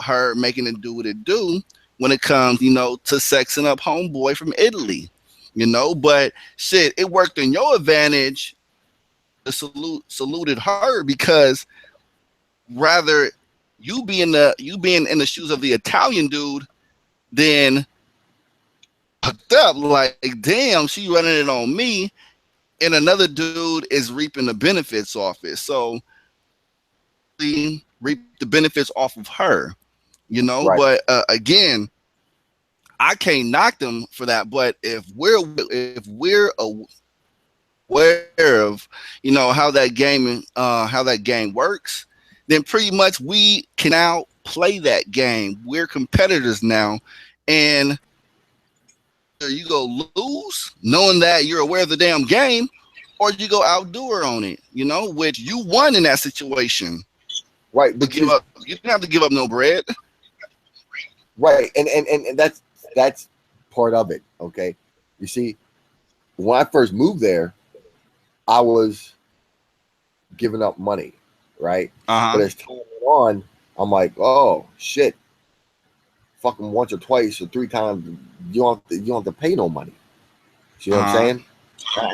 her making it do what it do when it comes, to sexing up homeboy from Italy. But shit, it worked in your advantage. Saluted her because rather you being in the shoes of the Italian dude than hooked up. Like, damn, she running it on me, and another dude is reaping the benefits off it. So we reap the benefits off of her. right, But again, I can't knock them for that. But if we're aware of how that game works, then pretty much we can now play that game. We're competitors now, and you go lose knowing that you're aware of the damn game, or you go outdo her on it. Which you won in that situation. right. To give Because up, you didn't have to give up no bread. right, and that's part of it. Okay, you see, when I first moved there, I was giving up money, right? Uh But huh. as time went on, I'm like, oh shit, fucking once or twice or three times, you don't have to pay no money. See what I'm Uh huh. saying?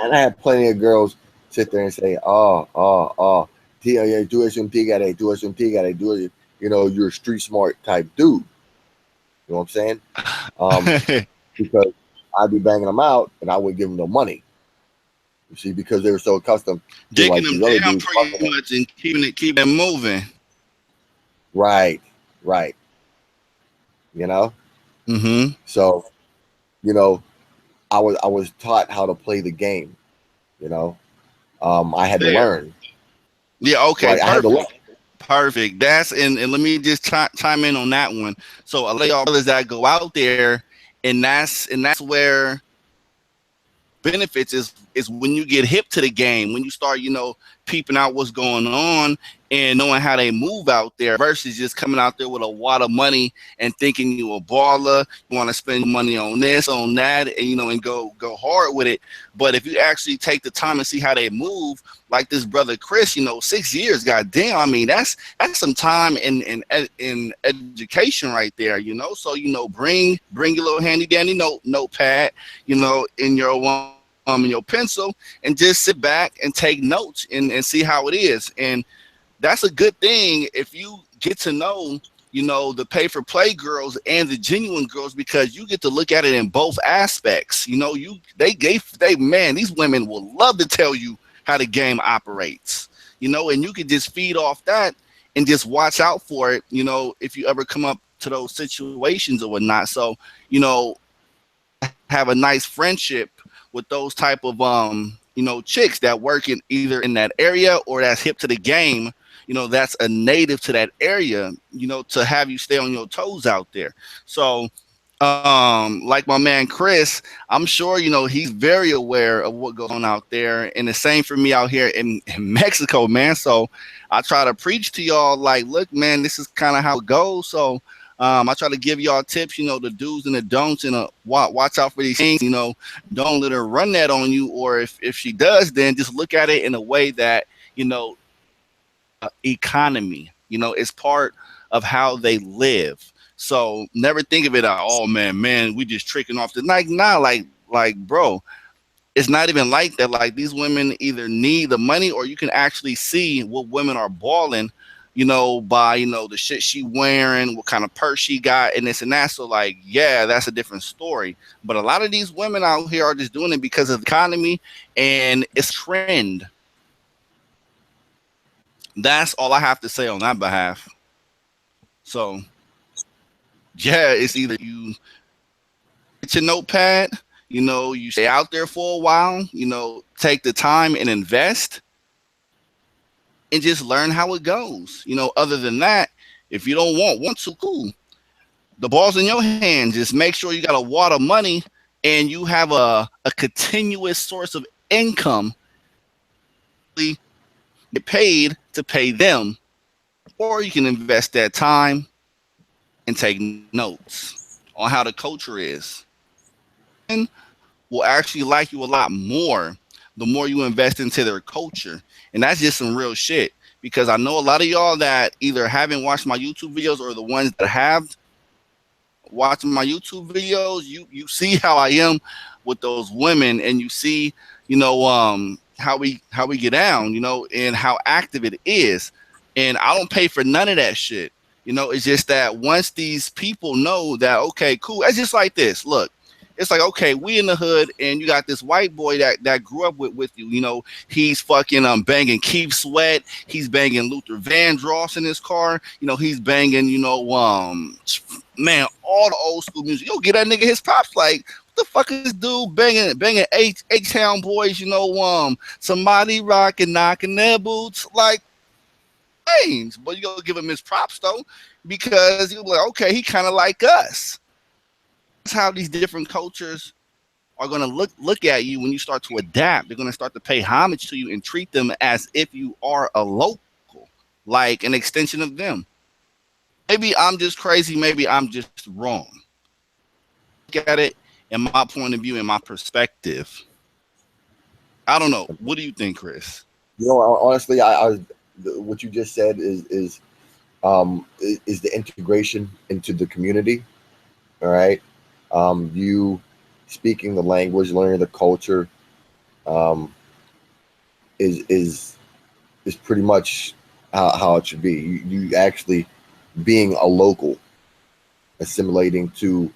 And I had plenty of girls sit there and say, tú es un tigre, tú es un tigre, you're a street smart type dude. You know what I'm saying? Um, because I'd be banging them out and I wouldn't give them no money. You see, because they were so accustomed to Dicking like them these other down dudes pretty fucking them. much and keeping it moving. Right, right. You know? Mm-hmm. So, you know, I was taught how to play the game, you know. I had to Fair. learn. Yeah. Okay. Right. I had to learn. Perfect. Perfect. And let me just chime in on that one. So a lot of y'all brothers that go out there, and that's where benefits is when you get hip to the game, when you start, peeping out what's going on and knowing how they move out there versus just coming out there with a wad of money and thinking you a baller. You want to spend money on this, on that, and and go hard with it. But if you actually take the time and see how they move, like this brother Chris, 6 years, goddamn, I mean that's some time in education right there. So bring your little handy dandy notepad, in your one and your pencil and just sit back and take notes and see how it is. And that's a good thing if you get to know, the pay for play girls and the genuine girls, because you get to look at it in both aspects. They man, these women will love to tell you how the game operates. And you can just feed off that and just watch out for it. If you ever come up to those situations or whatnot. So, have a nice friendship with those type of chicks that work in either in that area or that's hip to the game, that's a native to that area, to have you stay on your toes out there. So like my man Chris, I'm sure he's very aware of what goes on out there, and the same for me out here in Mexico, man. So I try to preach to y'all like, look, man, this is kind of how it goes. So I try to give y'all tips, the do's and the don'ts, and watch out for these things. Don't let her run that on you, or if she does, then just look at it in a way that economy. It's part of how they live. So never think of it as, oh man, we just tricking off the like, nah, like bro, it's not even like that. Like these women either need the money, or you can actually see what women are balling, by the shit she wearing, what kind of purse she got, and this and that. So like, yeah, that's a different story. But a lot of these women out here are just doing it because of the economy, and it's trend. That's all I have to say on that behalf. So yeah, it's either you get your notepad, you stay out there for a while, take the time and invest and just learn how it goes. Other than that, if you don't want to, cool. The ball's in your hands. Just make sure you got a wad of money and you have a continuous source of income. Get paid to pay them, or you can invest that time and take notes on how the culture is. And will actually like you a lot more the more you invest into their culture. And that's just some real shit. Because I know a lot of y'all that either haven't watched my YouTube videos, or the ones that have watching my YouTube videos, you see how I am with those women, and you see, how we get down, and how active it is. And I don't pay for none of that shit. It's just that once these people know that, okay, cool, it's just like this. Look, it's like, okay, we in the hood, and you got this white boy that grew up with you. He's fucking banging Keith Sweat. He's banging Luther Vandross in his car. He's banging man, all the old school music. You'll get that nigga his props. Like, what the fuck is this dude banging H Town boys? Somebody rocking, knocking their boots like. But you gonna give him his props though, because you're like, okay, he kind of like us. That's how these different cultures are gonna look at you when you start to adapt. They're gonna start to pay homage to you and treat them as if you are a local, like an extension of them. Maybe I'm just crazy. Maybe I'm just wrong. Look at it in my point of view, in my perspective. I don't know. What do you think, Chris? Honestly, what you just said is the integration into the community. All right, you speaking the language, learning the culture, um, is pretty much how it should be. You actually being a local, assimilating to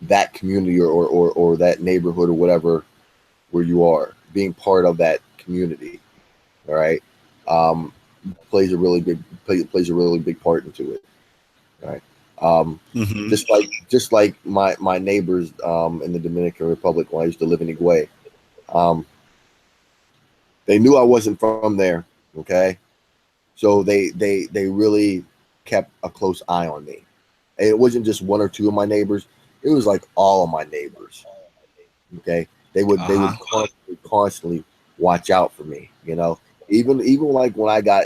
that community or that neighborhood or whatever where you are, being part of that community. All right, um, plays a really big part into it. All right. Mm-hmm. Just like my neighbors in the Dominican Republic when I used to live in Higuay, um, they knew I wasn't from there. Okay, so they really kept a close eye on me. And it wasn't just one or two of my neighbors; it was like all of my neighbors. Okay, they would Uh-huh. constantly watch out for me. Even like when I got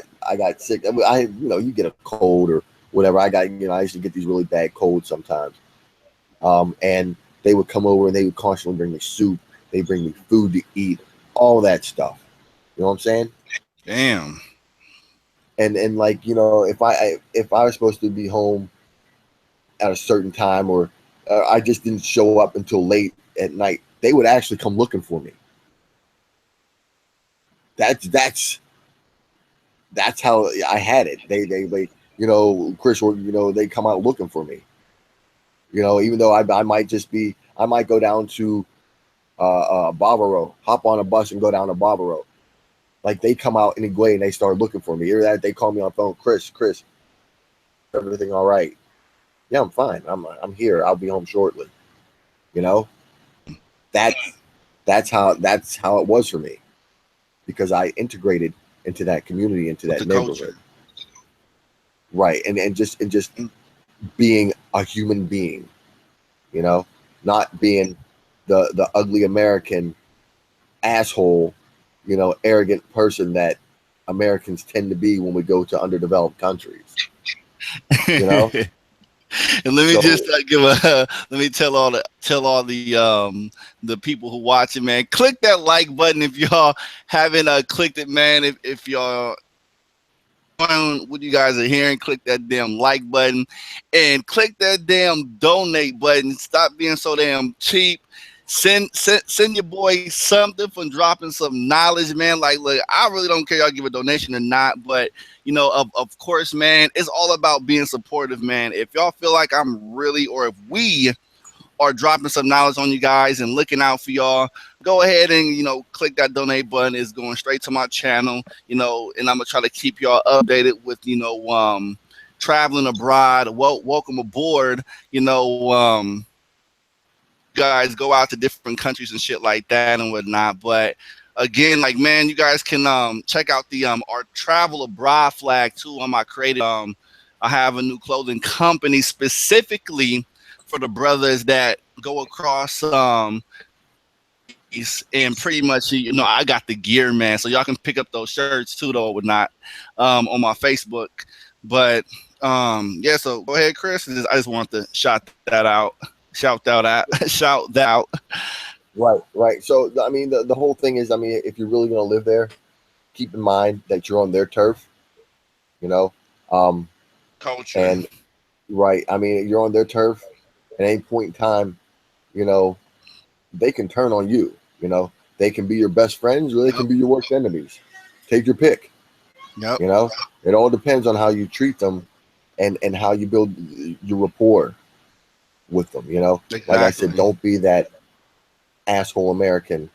sick. You get a cold or whatever. I used to get these really bad colds sometimes. And they would come over and they would constantly bring me soup. They bring me food to eat, all that stuff. You know what I'm saying? Damn. And like if I was supposed to be home at a certain time, or I just didn't show up until late at night they would actually come looking for me. That's that's how I had it. They Chris, they come out looking for me. Even though I might just be, I might go down to Barbaro, hop on a bus and go down to Barbaro. Like they come out anyway and they start looking for me. Or that they call me on the phone, Chris, everything all right? Yeah, I'm fine. I'm here. I'll be home shortly. You know, that's that's how it was for me because I integrated into that community, into with that the neighborhood, culture. right? And just being a human being, you know, not being the ugly American asshole, arrogant person that Americans tend to be when we go to underdeveloped countries, you know. And let me just So give a let me tell all the people who watching, man, click that like button if y'all haven't clicked it, man. If y'all on what you guys are hearing, click that damn like button and click that damn donate button. Stop being so damn cheap. Send your boy something from dropping some knowledge, man. Like, look, I really don't care y'all give a donation or not, but of course, man, it's all about being supportive, man. If y'all feel like I'm really, or if we are dropping some knowledge on you guys and looking out for y'all, go ahead and click that donate button. It's going straight to my channel, and I'm gonna try to keep y'all updated with traveling abroad. Welcome aboard. Guys go out to different countries and shit like that and whatnot. But again, like, man, you guys can check out the our travel abroad flag too on my creative. I have a new clothing company specifically for the brothers that go across and pretty much I got the gear, man, so y'all can pick up those shirts too though or whatnot on my Facebook. But yeah, so go ahead, Chris. I just want to shout that out. right. So I mean, the whole thing is, I mean, if you're really going to live there, keep in mind that you're on their turf, you know, um, Culture. and right. I mean, you're on their turf. At any point in time, you know, they can turn on you. They can be your best friends or they Yep. can be your worst enemies. Take your pick. Yep. You know, it all depends on how you treat them and how you build your rapport with them. Like I said, Exactly. don't be that asshole American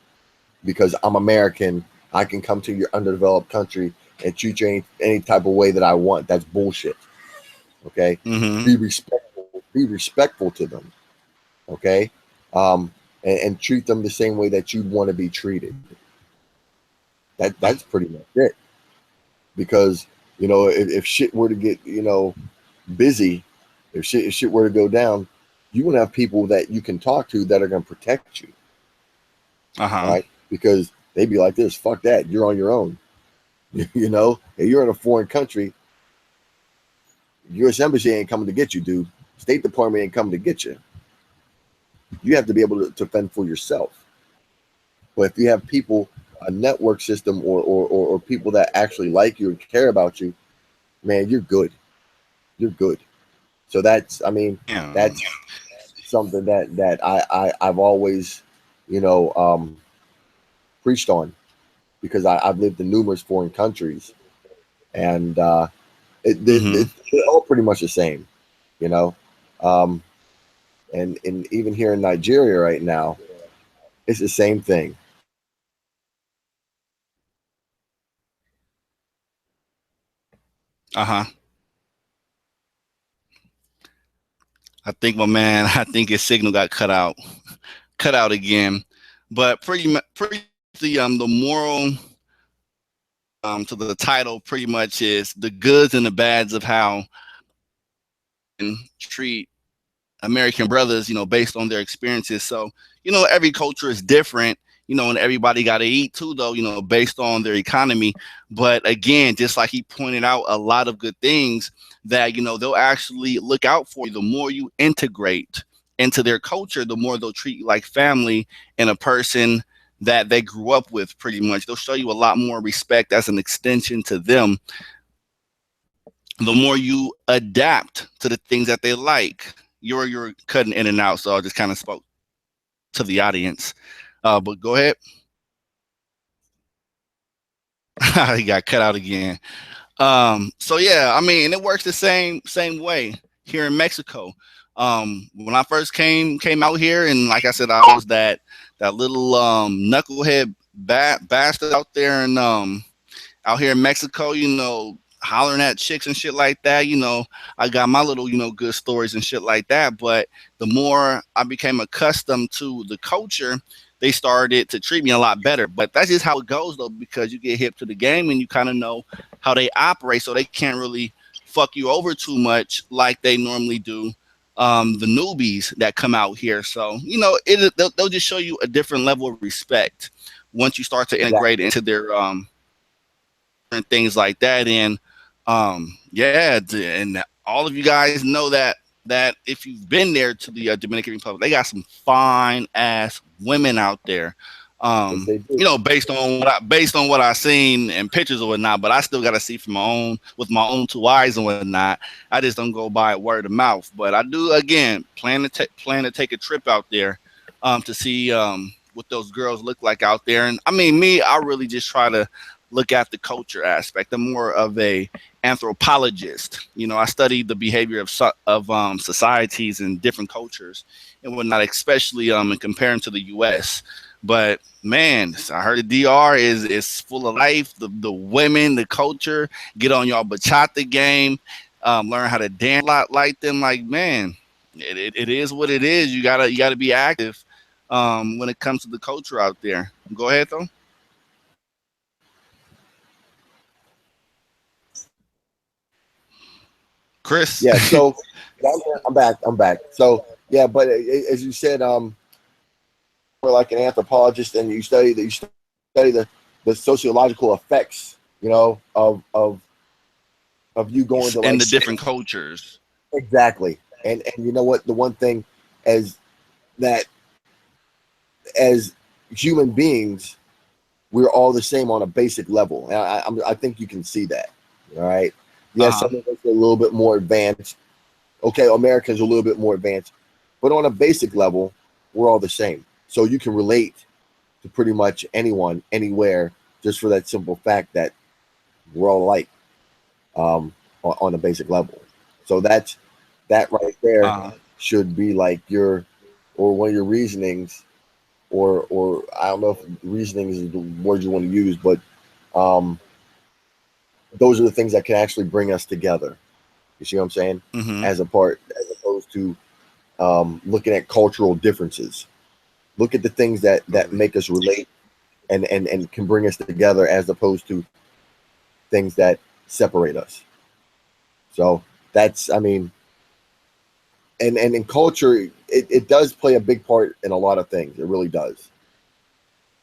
because I'm American. I can come to your underdeveloped country and treat you any type of way that I want. That's bullshit. Okay, Mm-hmm. be respectful. Be respectful to them. Okay, and treat them the same way that you'd want to be treated. That's pretty much it. Because if shit were to get busy, if shit were to go down, you want to have people that you can talk to that are going to protect you. All Uh-huh. right, because they'd be like this, fuck that, you're on your own. If you're in a foreign country, U.S. Embassy ain't coming to get you, dude. State Department ain't coming to get you. You have to be able to fend for yourself. But if you have people, a network system, or people that actually like you and care about you, man, you're good. You're good. So that's, I mean, Damn. that's something I've always, you know, um, preached on because I've lived in numerous foreign countries, and Mm-hmm. they're all pretty much the same, you know. Um, and even here in Nigeria right now, it's the same thing. Uh-huh. I think my man, I think his signal got cut out again. But pretty much the moral to the title pretty much is the goods and the bads of how and treat American brothers, based on their experiences. So, every culture is different, and everybody got to eat too, though, based on their economy. But again, just like he pointed out, a lot of good things that, they'll actually look out for you. The more you integrate into their culture, the more they'll treat you like family and a person that they grew up with pretty much. They'll show you a lot more respect as an extension to them the more you adapt to the things that they like. You're cutting in and out, so I just kind of spoke. to the audience. But go ahead. He got cut out again. So yeah, I mean, it works the same way here in Mexico. When I first came out here, and like I said, I was that little knucklehead bastard out there, and out here in Mexico, hollering at chicks and shit like that. I got my little, good stories and shit like that. But the more I became accustomed to the culture, they started to treat me a lot better. But that's just how it goes, though, because you get hip to the game and you kind of know how they operate, so they can't really fuck you over too much like they normally do. The newbies that come out here, so they'll just show you a different level of respect once you start to integrate Exactly. into their and things like that. And yeah, and all of you guys know that if you've been there to the Dominican Republic, they got some fine ass women out there. Yes, they do. Based on what I seen in pictures or whatnot, but I still got to see from my own two eyes and whatnot. I just don't go by word of mouth, but I do again plan to take a trip out there, to see what those girls look like out there. And I mean, me, I really just try to look at the culture aspect. I'm more of a anthropologist. I study the behavior of societies and different cultures and whatnot, especially in comparing to the U.S. But man, I heard the DR is full of life. The women, the culture, get on y'all bachata game, learn how to dance a lot like them. Like man, it is what it is. You gotta be active when it comes to the culture out there. Go ahead though, Chris. Yeah. So I'm back. I'm back. So yeah, but as you said, we're like an anthropologist, and you study the sociological effects, of you going to In like the different cultures. exactly. And you know what? The one thing as that as human beings, we're all the same on a basic level, and I think you can see that. All right. Yes, Uh some of us are a little bit more advanced. Okay, Americans are a little bit more advanced, but on a basic level, we're all the same. So you can relate to pretty much anyone, anywhere, just for that simple fact that we're all alike, on a basic level. So that right there uh should be like your or one of your reasonings, or I don't know if reasoning is the word you want to use, but um, those are the things that can actually bring us together. You see what I'm saying? mhm. As opposed to looking at cultural differences. Look at the things that make us relate and can bring us together, as opposed to things that separate us. So that's, I mean, and in culture, it does play a big part in a lot of things. It really does.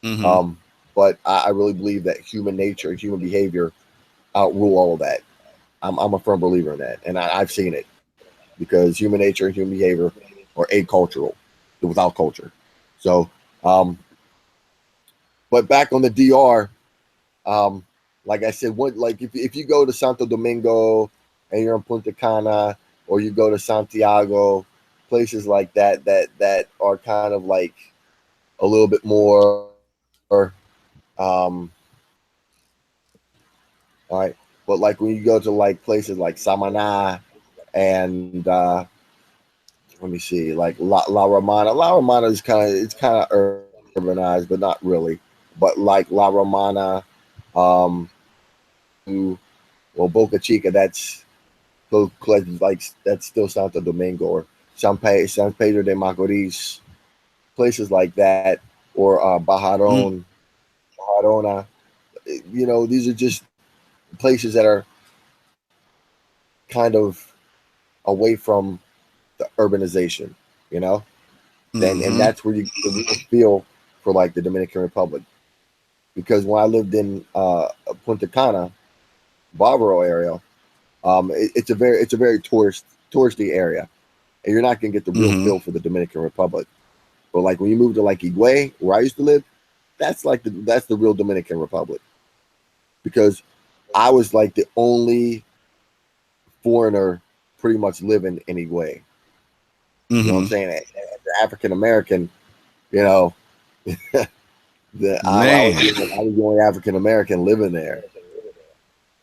Mhm. Um, but I really believe that human nature and human behavior outrule all of that. I'm a firm believer in that, and I've seen it because human nature and human behavior are acultural, without culture. So, um, but back on the DR, um, like I said, like if you go to Santo Domingo and you're in Punta Cana, or you go to Santiago, places like that are kind of like a little bit more, um, all right. But like when you go to like places like Samana and let me see, like La Romana. La Romana is kind of urbanized, but not really. But like La Romana, um, to well Boca Chica, that's like that's still Santo Domingo, or San Pedro de Macorís, places like that, or Mhm. Bajarona. These are just places that are kind of away from the urbanization, you know, and Mhm. that's where you get the real feel for like the Dominican Republic. Because when I lived in Punta Cana, Barbaro area, it's a very touristy area, and you're not gonna get the real Mhm. feel for the Dominican Republic. But like when you move to like Higuay, where I used to live, that's the real Dominican Republic, because I was like the only foreigner pretty much living in Higuay. You know what I'm Mhm. saying? As an African American, You know, I Man. was the only African American living there.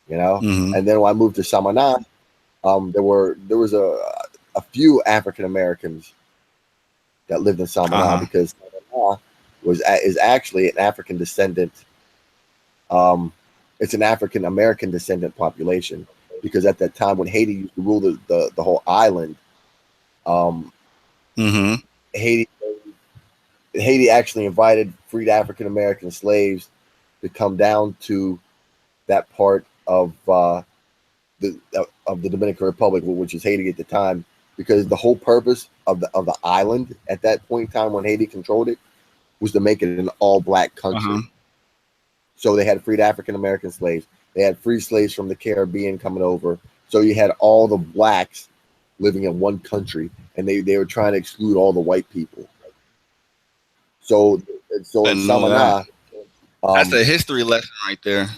You know, Hmm. and then when I moved to Samana, there was a few African Americans that lived in Samana Uh-huh. because Samana is actually an African descendant. Um, it's an African American descendant population because at that time when Haiti used to rule the whole island, um, Hmm. Haiti Haiti actually invited freed African American slaves to come down to that part of the Dominican Republic, which is Haiti at the time, because the whole purpose of the island at that point in time when Haiti controlled it was to make it an all black country. Uh-huh. So they had freed African American slaves. They had free slaves from the Caribbean coming over. So you had all the blacks living in one country, and they were trying to exclude all the white people. So so in I didn't know that. Samana, um, That's a history lesson right there.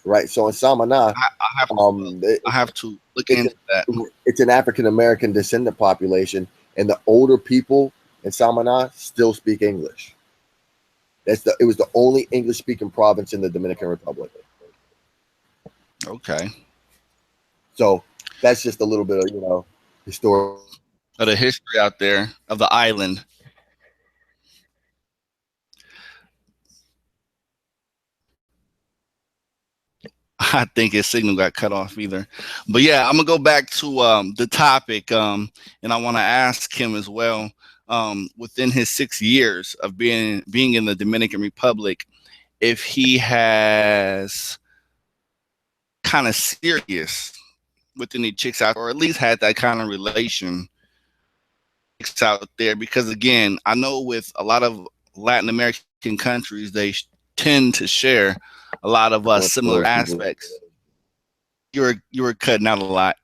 right. So in Samana, I have to um, it, I have to look it's into that. it's an African American descendant population, and the older people in Samana still speak English. It was the only English speaking province in the Dominican Republic. Okay. So that's just a little bit of historical Of the history out there of the island. I think his signal got cut off either. But yeah, I'm gonna go back to the topic, and I want to ask him as well. Within his 6 years of being in the Dominican Republic, if he has kind of serious with any chicks out, or at least had that kind of relation chicks out there, because again, I know with a lot of Latin American countries, they tend to share a lot of similar those people. aspects. You were cutting out a lot.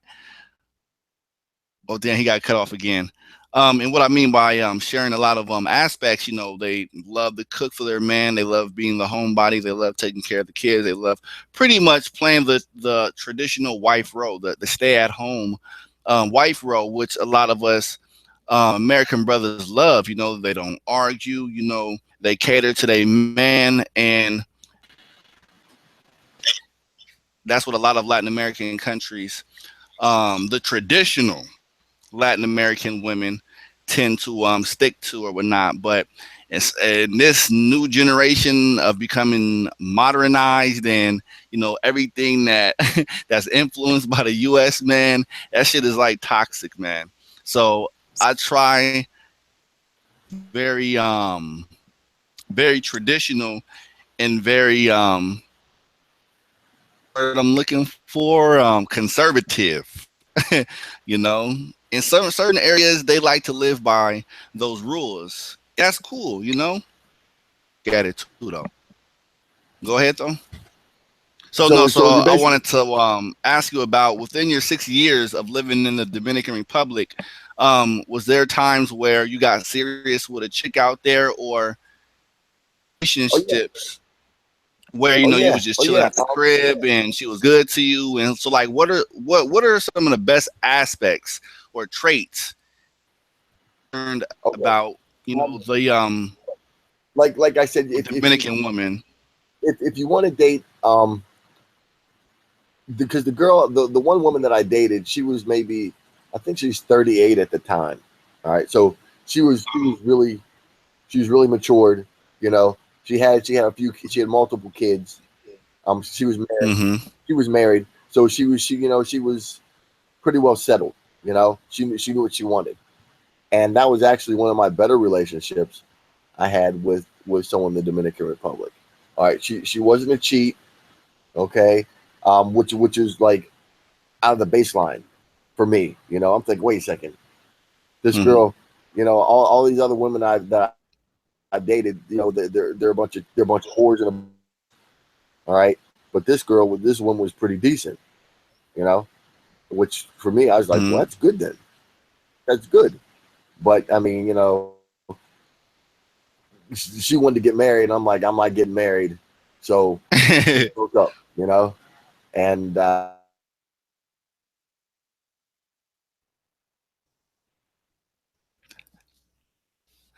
Oh, damn, he got cut off again. And what I mean by sharing a lot of aspects, they love to cook for their man. They love being the homebody. They love taking care of the kids. They love pretty much playing the traditional wife role, the stay at home wife role, which a lot of us American brothers love. They don't argue. They cater to their man, and that's what a lot of Latin American countries, the traditional Latin American women tend to stick to or whatnot. But it's in this new generation of becoming modernized, and everything that that's influenced by the U.S., man, that shit is like toxic, man. So I try very traditional and very word I'm looking for, conservative. you know, in certain areas, they like to live by those rules. That's cool. Get it too though. Go ahead though. So no, So so you're I basically wanted to ask you about within your 6 years of living in the Dominican Republic. Was there times where you got serious with a chick out there, or oh yeah relationships where you oh was just yeah chilling at the crib and she was good to you? And so, like, what are some of the best aspects or traits learned okay about um the like I said, Dominican woman? if you want to date because the one woman that I dated, she was maybe, I think she was 38 at the time. All right, so she was really matured. You know, she had multiple kids. She was married. Mm-hmm. She was married, so she was pretty well settled. She knew what she wanted, and that was actually one of my better relationships I had with someone in the Dominican Republic. All right, she wasn't a cheat, okay, which is like out of the baseline for me. I'm thinking, wait a second, this Mm-hmm. girl, all these other women that I dated, they're a bunch of whores and all right, but this one was pretty decent, you know, which for me I was like, well, that's good then, that's good. But I mean, she wanted to get married, and I'm not getting married, so Mm-hmm. broke up, and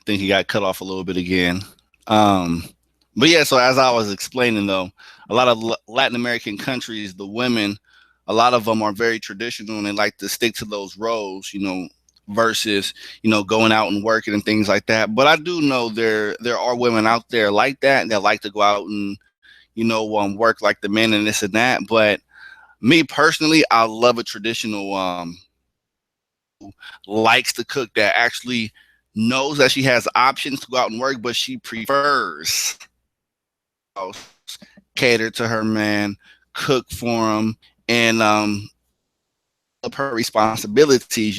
think he got cut off a little bit again. Um, but yeah, so as I was explaining though, a lot of Latin American countries, the women, a lot of them are very traditional and they like to stick to those roles, versus going out and working and things like that. But I do know there are women out there like that and that like to go out and work like the men and this and that. But me personally, I love a traditional likes to cook that actually knows that she has options to go out and work, but she prefers cater to her man, cook for him, and up her responsibilities.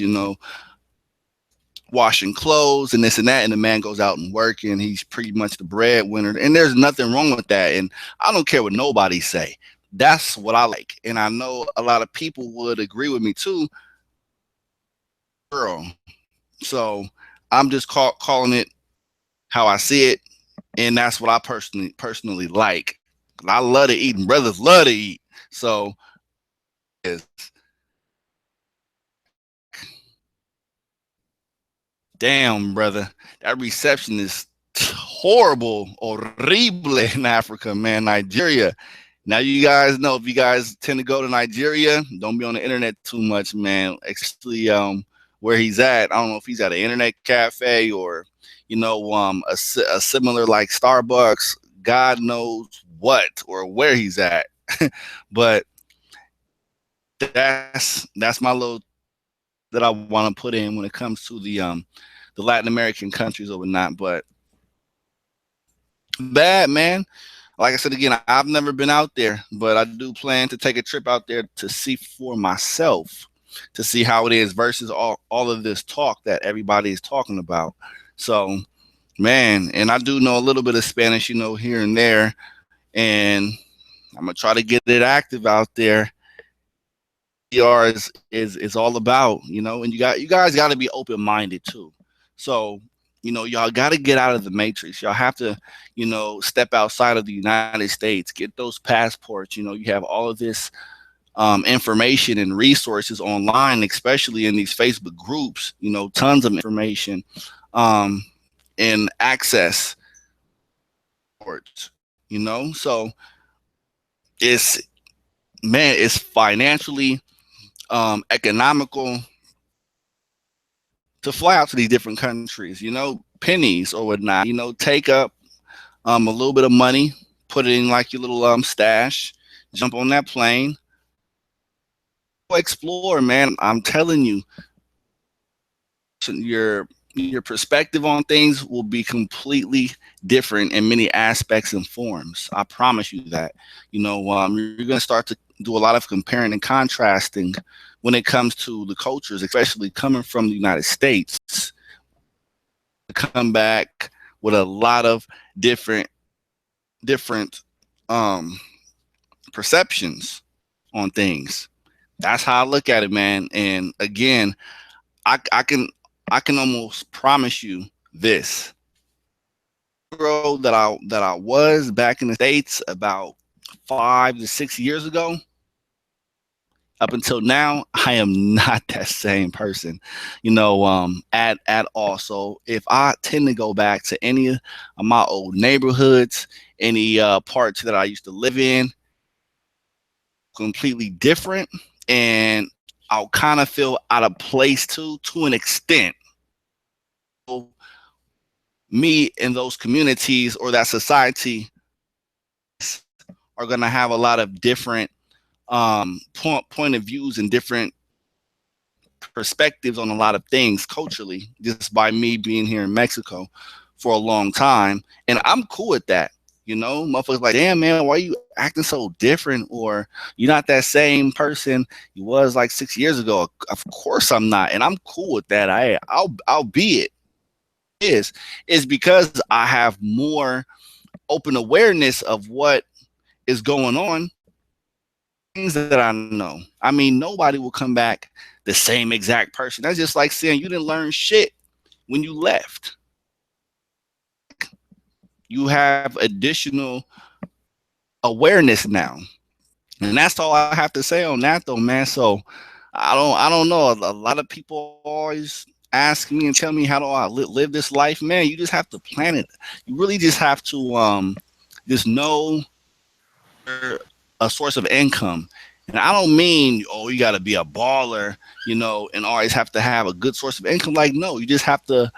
Washing clothes and this and that, and the man goes out and work, and he's pretty much the breadwinner. And there's nothing wrong with that. And I don't care what nobody say. That's what I like, and I know a lot of people would agree with me too. Girl, so I'm just calling it how I see it, and that's what I personally like. I love to eat, and brothers love to eat. So, yes, damn, brother, that reception is horrible, horrible in Africa, man. Nigeria. Now you guys know if you guys tend to go to Nigeria, don't be on the internet too much, man. Especially where he's at. I don't know if he's at an internet cafe or a similar like Starbucks. God knows what or where he's at. But that's my little that I want to put in when it comes to the Latin American countries or whatnot. But bad, man. Like I said again, I've never been out there, but I do plan to take a trip out there to see for myself, to see how it is versus all of this talk that everybody is talking about. So, man, and I do know a little bit of Spanish, here and there, and I'm gonna try to get it active out there. PR is all about, and you guys got to be open minded too. So, y'all got to get out of the matrix. Y'all have to, step outside of the United States, get those passports. You have all of this information and resources online, especially in these Facebook groups. Tons of information and access. So it's man, it's financially economical to fly out to these different countries, pennies or whatnot, take up a little bit of money, put it in like your little stash, jump on that plane, go explore, man. I'm telling you, your perspective on things will be completely different in many aspects and forms. I promise you that. You're going to start to do a lot of comparing and contrasting when it comes to the cultures, especially coming from the United States. Come back with a lot of different um, perceptions on things. That's how I look at it, man. And again, I, I can I can almost promise you this. Girl that I was back in the States about 5 to 6 years ago, up until now, I am not that same person, at all. So if I tend to go back to any of my old neighborhoods, any parts that I used to live in, completely different, and I'll kind of feel out of place too, to an extent. So me in those communities or that society are going to have a lot of different point of views and different perspectives on a lot of things culturally, just by me being here in Mexico for a long time. And I'm cool with that. Motherfuckers like, damn, man, why are you acting so different? Or you're not that same person you was like 6 years ago. Of course I'm not. And I'm cool with that. I'll be it. Is because I have more open awareness of what is going on, things that I know. I mean, nobody will come back the same exact person. That's just like saying you didn't learn shit when you left. You have additional awareness now. And that's all I have to say on that though, man. So I don't know. A lot of people always ask me and tell me how do I live this life, man, you just have to plan it. You really just have to just know your a source of income. And I don't mean, oh, you got to be a baller, and always have to have a good source of income. Like, no, you just have to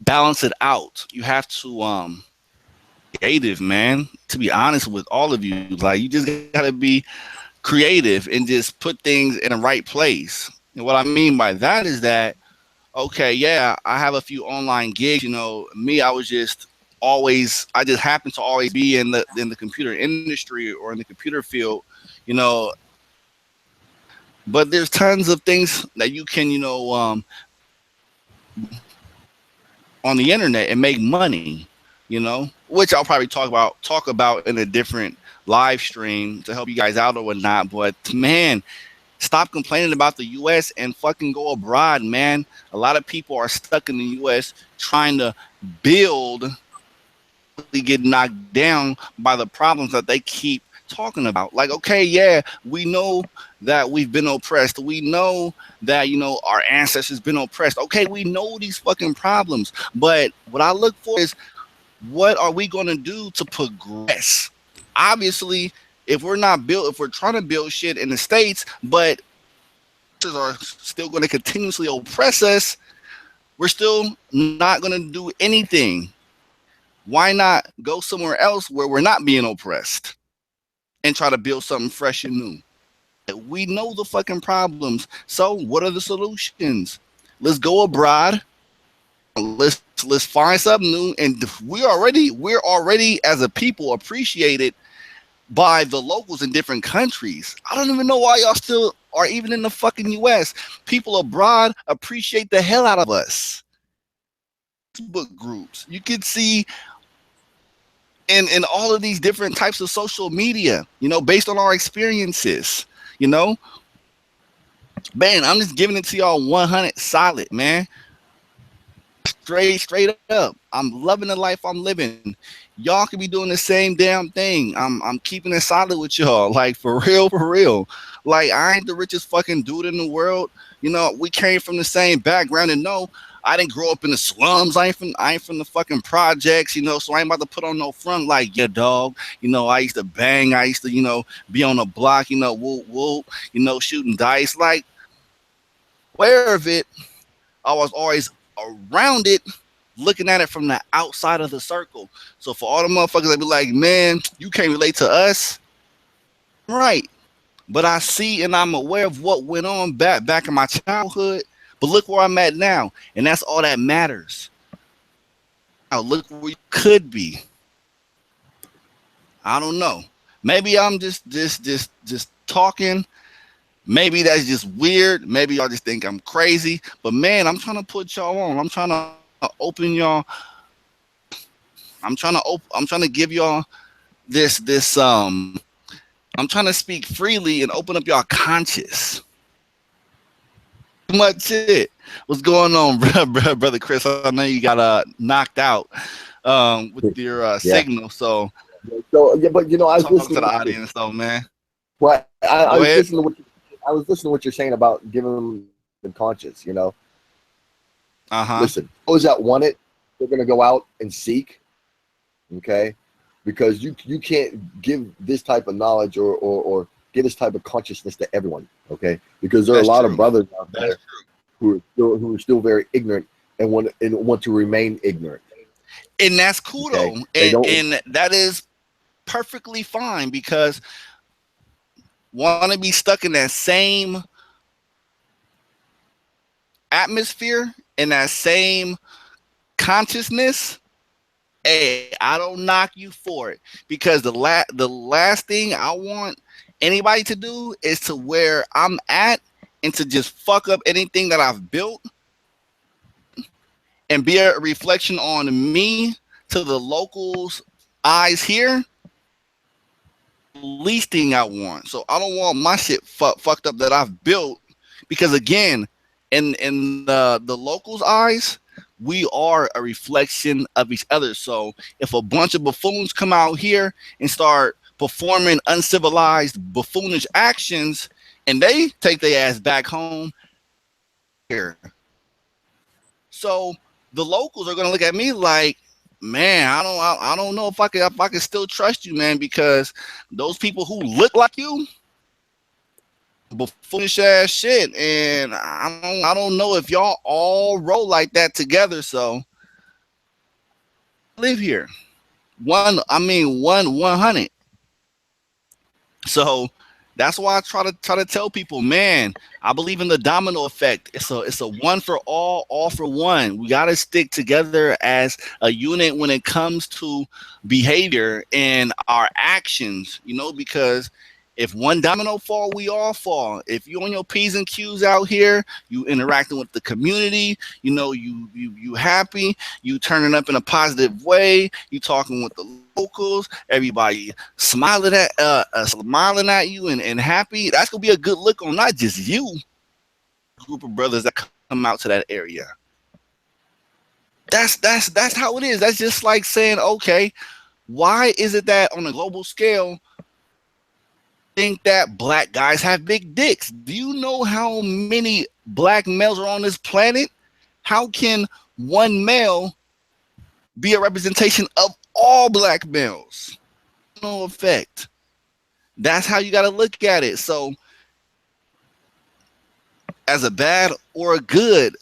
balance it out. You have to creative, man. To be honest with all of you, like you just gotta be creative and just put things in the right place. And what I mean by that is that, okay, yeah, I have a few online gigs. Me, I just happen to always be in the computer industry or in the computer field, you know. But there's tons of things that you can, on the internet and make money, which I'll probably talk about in a different live stream to help you guys out or whatnot. But man, stop complaining about the US and fucking go abroad, man. A lot of people are stuck in the US trying to build, get knocked down by the problems that they keep talking about. Like, okay, yeah, we know that we've been oppressed. We know that, our ancestors been oppressed. Okay, we know these fucking problems. But what I look for is, what are we going to do to progress? Obviously, if we're trying to build shit in the States, but are still going to continuously oppress us, we're still not going to do anything. Why not go somewhere else where we're not being oppressed and try to build something fresh and new? We know the fucking problems. So what are the solutions? Let's go abroad. Let's find something new. And we're already as a people appreciated by the locals in different countries. I don't even know why y'all still are even in the fucking US. People abroad appreciate the hell out of us. Facebook groups. You can see in all of these different types of social media, based on our experiences, you know. Man, I'm just giving it to y'all 100 solid, man. Straight up. I'm loving the life I'm living. Y'all could be doing the same damn thing. I'm keeping it solid with y'all. Like, for real, for real. Like, I ain't the richest fucking dude in the world. We came from the same background, and no, I didn't grow up in the slums. I ain't from the fucking projects, so I ain't about to put on no front like, yeah, dog. I used to bang, I used to, be on the block, whoop whoop, shooting dice. Like, aware of it, I was always around it, looking at it from the outside of the circle. So for all the motherfuckers that be like, man, you can't relate to us, right? But I see and I'm aware of what went on back in my childhood. But look where I'm at now, and that's all that matters. Now look where you could be. I don't know. Maybe I'm just talking. Maybe that's just weird. Maybe y'all just think I'm crazy. But man, I'm trying to put y'all on. I'm trying to open y'all. I'm trying to give y'all this. I'm trying to speak freely and open up y'all conscious. Much it. What's going on, brother Chris? I know you got knocked out with your Yeah. signal. So So yeah, but I was talk to the listening. audience, though, man. Well, I Go was ahead. listening to I was listening to what you're saying about giving them the conscience. Uh-huh. Listen, those that want it, they're going to go out and seek. Okay, because you can't give this type of knowledge or give this type of consciousness to everyone. Okay, because there are a That's lot of true. brothers out That's there who are still very ignorant and want to remain ignorant. And that's cool Okay, though, they don't. and that is perfectly fine, because want to be stuck in that same atmosphere, in that same consciousness. Hey, I don't knock you for it, because the last thing I want anybody to do is to where I'm at and to just fuck up anything that I've built and be a reflection on me to the locals' eyes here. Least thing I want. So I don't want my shit fucked up that I've built, because again, in the locals' eyes, we are a reflection of each other. So if a bunch of buffoons come out here and start performing uncivilized buffoonish actions, and they take their ass back home, here. So the locals are gonna look at me like, man, I don't know if I can still trust you, man, because those people who look like you, buffoonish ass shit, and I don't know if y'all all roll like that together. So live here, 100. So that's why I try to tell people, man, I believe in the domino effect. It's a one for all for one. We gotta stick together as a unit when it comes to behavior and our actions, because if one domino fall, we all fall. If you on your P's and Q's out here, you interacting with the community, you happy, you turning up in a positive way, you talking with the locals, everybody smiling at you and happy. That's gonna be a good look on not just you, group of brothers that come out to that area. That's how it is. That's just like saying, okay, why is it that on a global scale think that black guys have big dicks? Do you know how many black males are on this planet? How can one male be a representation of all black males? No effect. That's how you got to look at it. So, as a bad or a good,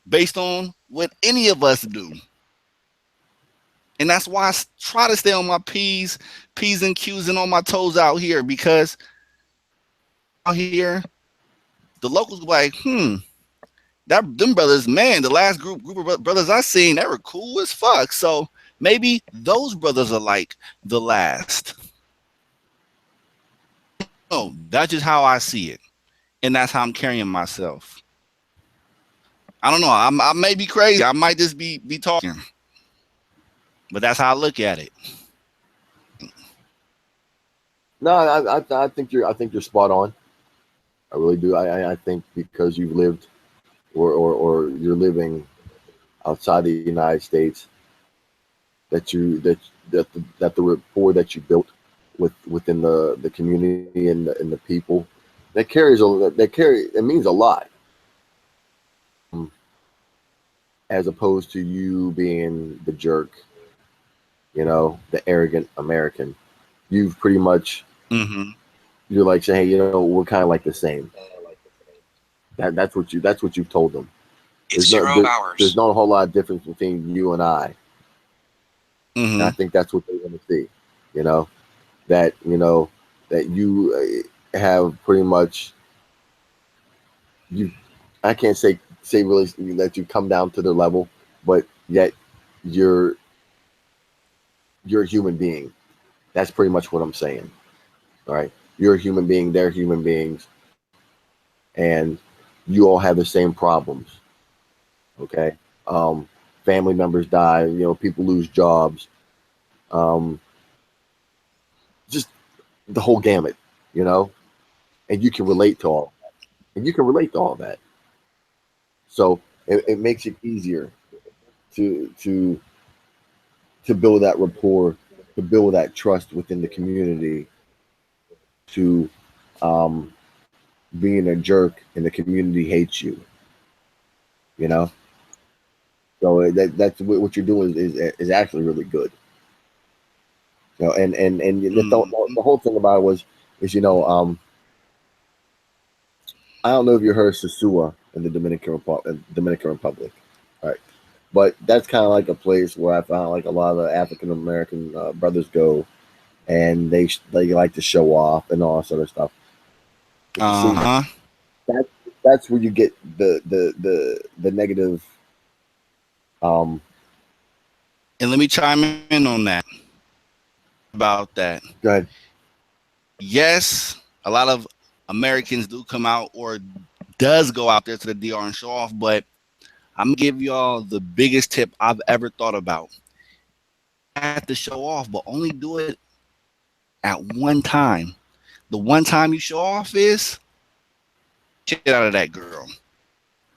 based on what any of us do. And that's why I try to stay on my P's and Q's and on my toes out here, because out here, the locals be like, them brothers, man, the last group of brothers I seen, they were cool as fuck. So maybe those brothers are like the last. No, that's just how I see it. And that's how I'm carrying myself. I don't know. I may be crazy. I might just be talking. But that's how I look at it. No, I think you're spot on. I really do. I think because you've lived or you're living outside the United States, that the rapport that you built within the community and the people, that carry it means a lot. Um, as opposed to you being the jerk, the arrogant American. You've pretty much Mm-hmm. you're like saying, hey, we're kind of like the same. That's what you've told them. It's 0 hours. There's not a whole lot of difference between you and I. And I Mm-hmm. think that's what they want to see. You know that you have pretty much you. I can't say really that you come down to their level, but yet you're you're a human being. That's pretty much what I'm saying. All right, you're a human being. They're human beings, and you all have the same problems. Okay, um, family members die. People lose jobs. Um, just the whole gamut. You know, and you can relate to all. And you can relate to all that. So it makes it easier to to to build that rapport, to build that trust within the community, to um, being a jerk and the community hates you. You know, so that's what you're doing is actually really good. And the whole thing about it is I don't know if you heard Sosua in the Dominican Republic, right? But that's kind of like a place where I found like a lot of African American brothers go, and they like to show off and all that sort of stuff. But you see, Uh-huh. that that's where you get the negative. Um, And let me chime in on that about that. Go ahead. Yes, a lot of Americans do come out or does go out there to the DR and show off, but I'm gonna give y'all the biggest tip I've ever thought about. You have to show off, but only do it at one time. The one time you show off is shit out of that girl.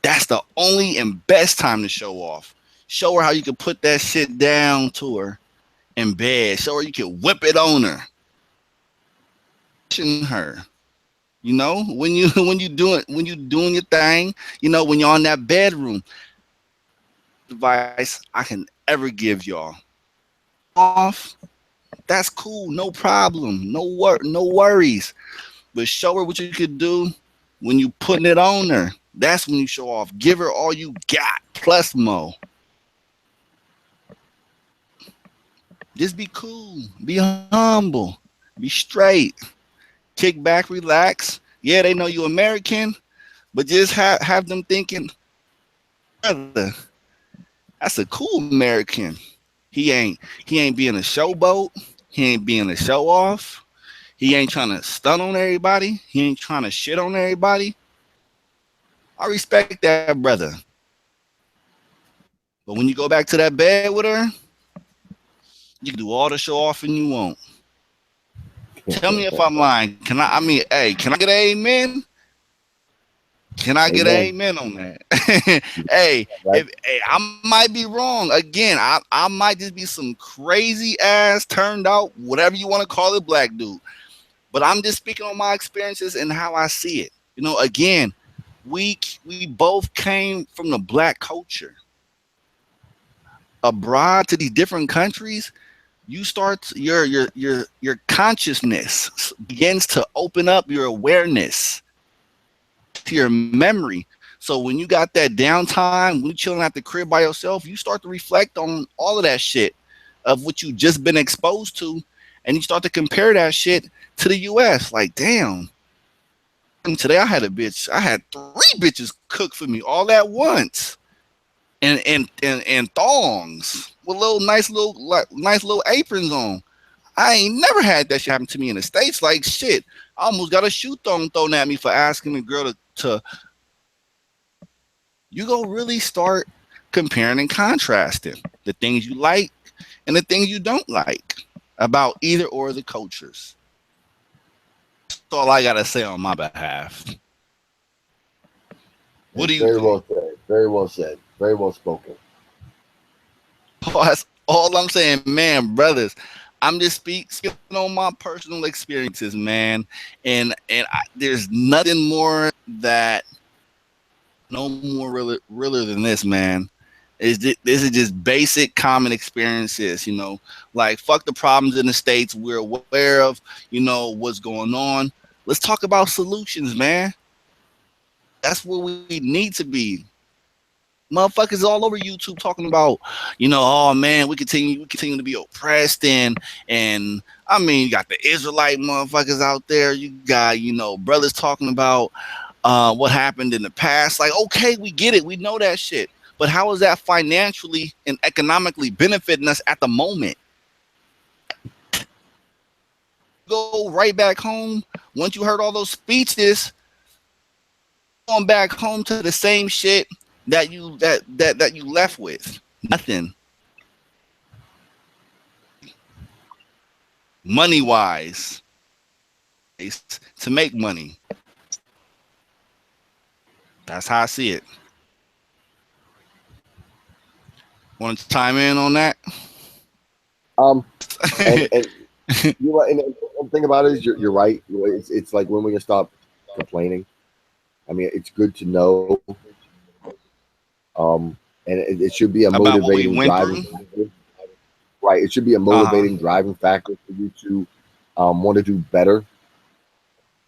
That's the only and best time to show off. Show her how you can put that shit down to her in bed. Show her you can whip it on her. Her. You know, when you when you doing your thing, when you're on that bedroom, advice I can ever give y'all. Off, that's cool, no problem, no worries. But show her what you could do when you putting it on her. That's when you show off. Give her all you got, plus more. Just be cool, be humble, be straight, kick back, relax. Yeah, they know you American, but just have them thinking, brother, that's a cool American. He ain't being a showboat. He ain't being a show off. He ain't trying to stun on everybody. He ain't trying to shit on everybody. I respect that brother. But when you go back to that bed with her, you can do all the show off and you won't. Tell me if I'm lying. Can I? I mean, hey, can I get an amen? Can I get an Amen. amen on that? Hey, Right? I might be wrong. Again, I might just be some crazy ass turned out, whatever you want to call it, black dude. But I'm just speaking on my experiences and how I see it. Again, we both came from the black culture. Abroad to these different countries, you start your consciousness begins to open up your awareness to your memory. So when you got that downtime, when you chilling at the crib by yourself, you start to reflect on all of that shit of what you just been exposed to, and you start to compare that shit to the US. Like, damn. And today I had three bitches cook for me all at once, and thongs with nice little aprons on. I ain't never had that shit happen to me in the States. Like, shit, I almost got a shoe thrown at me for asking a girl to you go really start comparing and contrasting the things you like and the things you don't like about either or the cultures. That's all I gotta say on my behalf. What do It's you very think? well said. Very well said. Very well spoken. That's all I'm saying, man, brothers. I'm just speaking on my personal experiences, man, and there's nothing more that no more realer than this, man. This is just basic common experiences, like fuck the problems in the states. We're aware of, what's going on. Let's talk about solutions, man. That's where we need to be. Motherfuckers all over YouTube talking about, oh man, we continue to be oppressed, and I mean, you got the Israelite motherfuckers out there. You got, brothers talking about what happened in the past. Like, okay, we get it, we know that shit, but how is that financially and economically benefiting us at the moment? Go right back home once you heard all those speeches, going back home to the same shit that you left with. Nothing. Money wise, to make money. That's how I see it. Want to chime in on that? Um, and you know, and the thing about it is you're right. It's like when we can stop complaining. I mean, it's good to know, and it should be a About what we motivating went driving through. factor, right? It should be a Uh huh. motivating driving factor for you to want to do better.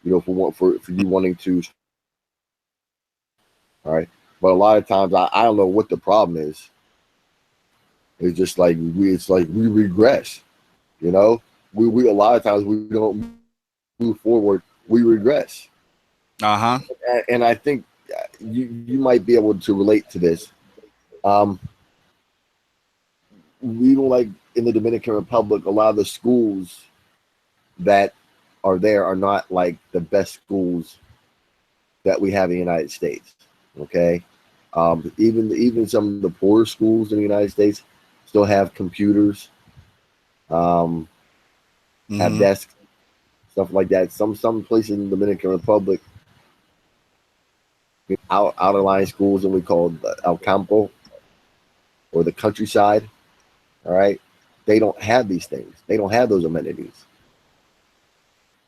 For you wanting to, all right. But a lot of times, I don't know what the problem is. It's just like it's like we regress. You know, we a lot of times we don't move forward. We regress, Uh huh. and I think you might be able to relate to this. Um, we don't like in the Dominican Republic. A lot of the schools that are there are not like the best schools that we have in the United States. Okay, even some of the poorer schools in the United States still have computers, um, have Mm-hmm. desks, stuff like that. Some places in the Dominican Republic, outer line schools, and we call El Campo or the countryside. All right, they don't have these things. They don't have those amenities.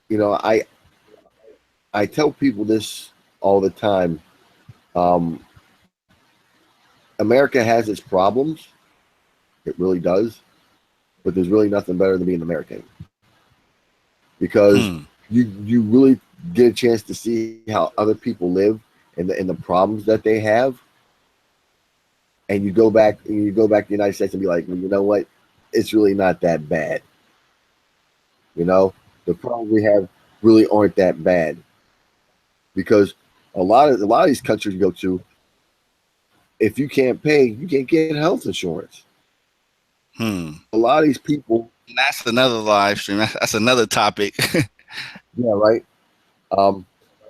You know, I I tell people this all the time. Um, America has its problems. It really does. But there's really nothing better than being American because Hmm. you really get a chance to see how other people live and the problems that they have, and you go back to the United States and be like, well, you know what, it's really not that bad. You know, the problems we have really aren't that bad because a lot of these countries you go to, if you can't pay, you can't get health insurance. Hmm. A lot of these people, And that's another live stream. That's another topic. yeah, right. Um,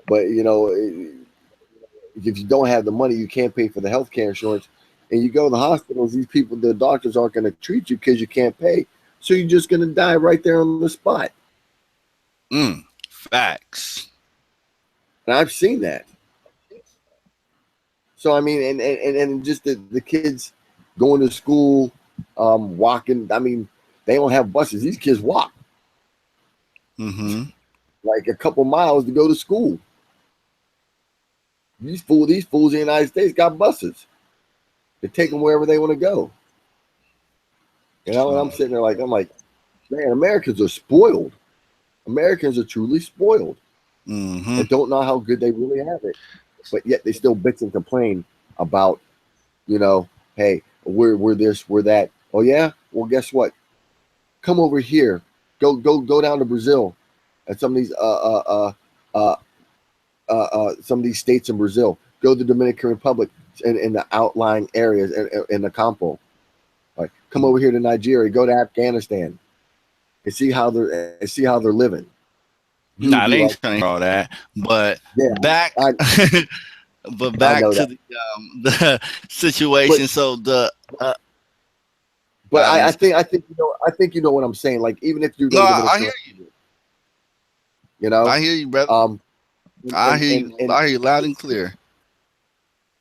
but if you don't have the money, you can't pay for the health care insurance, and you go to the hospitals. These people, the doctors aren't going to treat you because you can't pay, so you're just going to die right there on the spot. Facts. And I've seen that. So I mean, and just the kids going to school, walking. I mean, they don't have buses. These kids walk Mm-hmm. like a couple miles to go to school. These fools in the United States got buses to take them wherever they want to go. You know, and So, I'm like, man, Americans are spoiled. Americans are truly spoiled mm-hmm. and don't know how good they really have it. But yet they still bitch and complain about, you know, hey, we're this, we're that. Oh yeah? Well, guess what? Come over here. Go down to Brazil and some of these states in Brazil. Go to the Dominican Republic in the outlying areas in the Campo. Like, come over here to Nigeria. Go to Afghanistan and see how they're living. You would Nah, be they ain't like, trying to hear all that. But yeah, back, I but I back know to that, the but situation. So the I violence. think you know what I'm saying. Like even if you No, go to I Dominican hear Republic, you know, I hear you, brother. um, and I hear you loud and clear.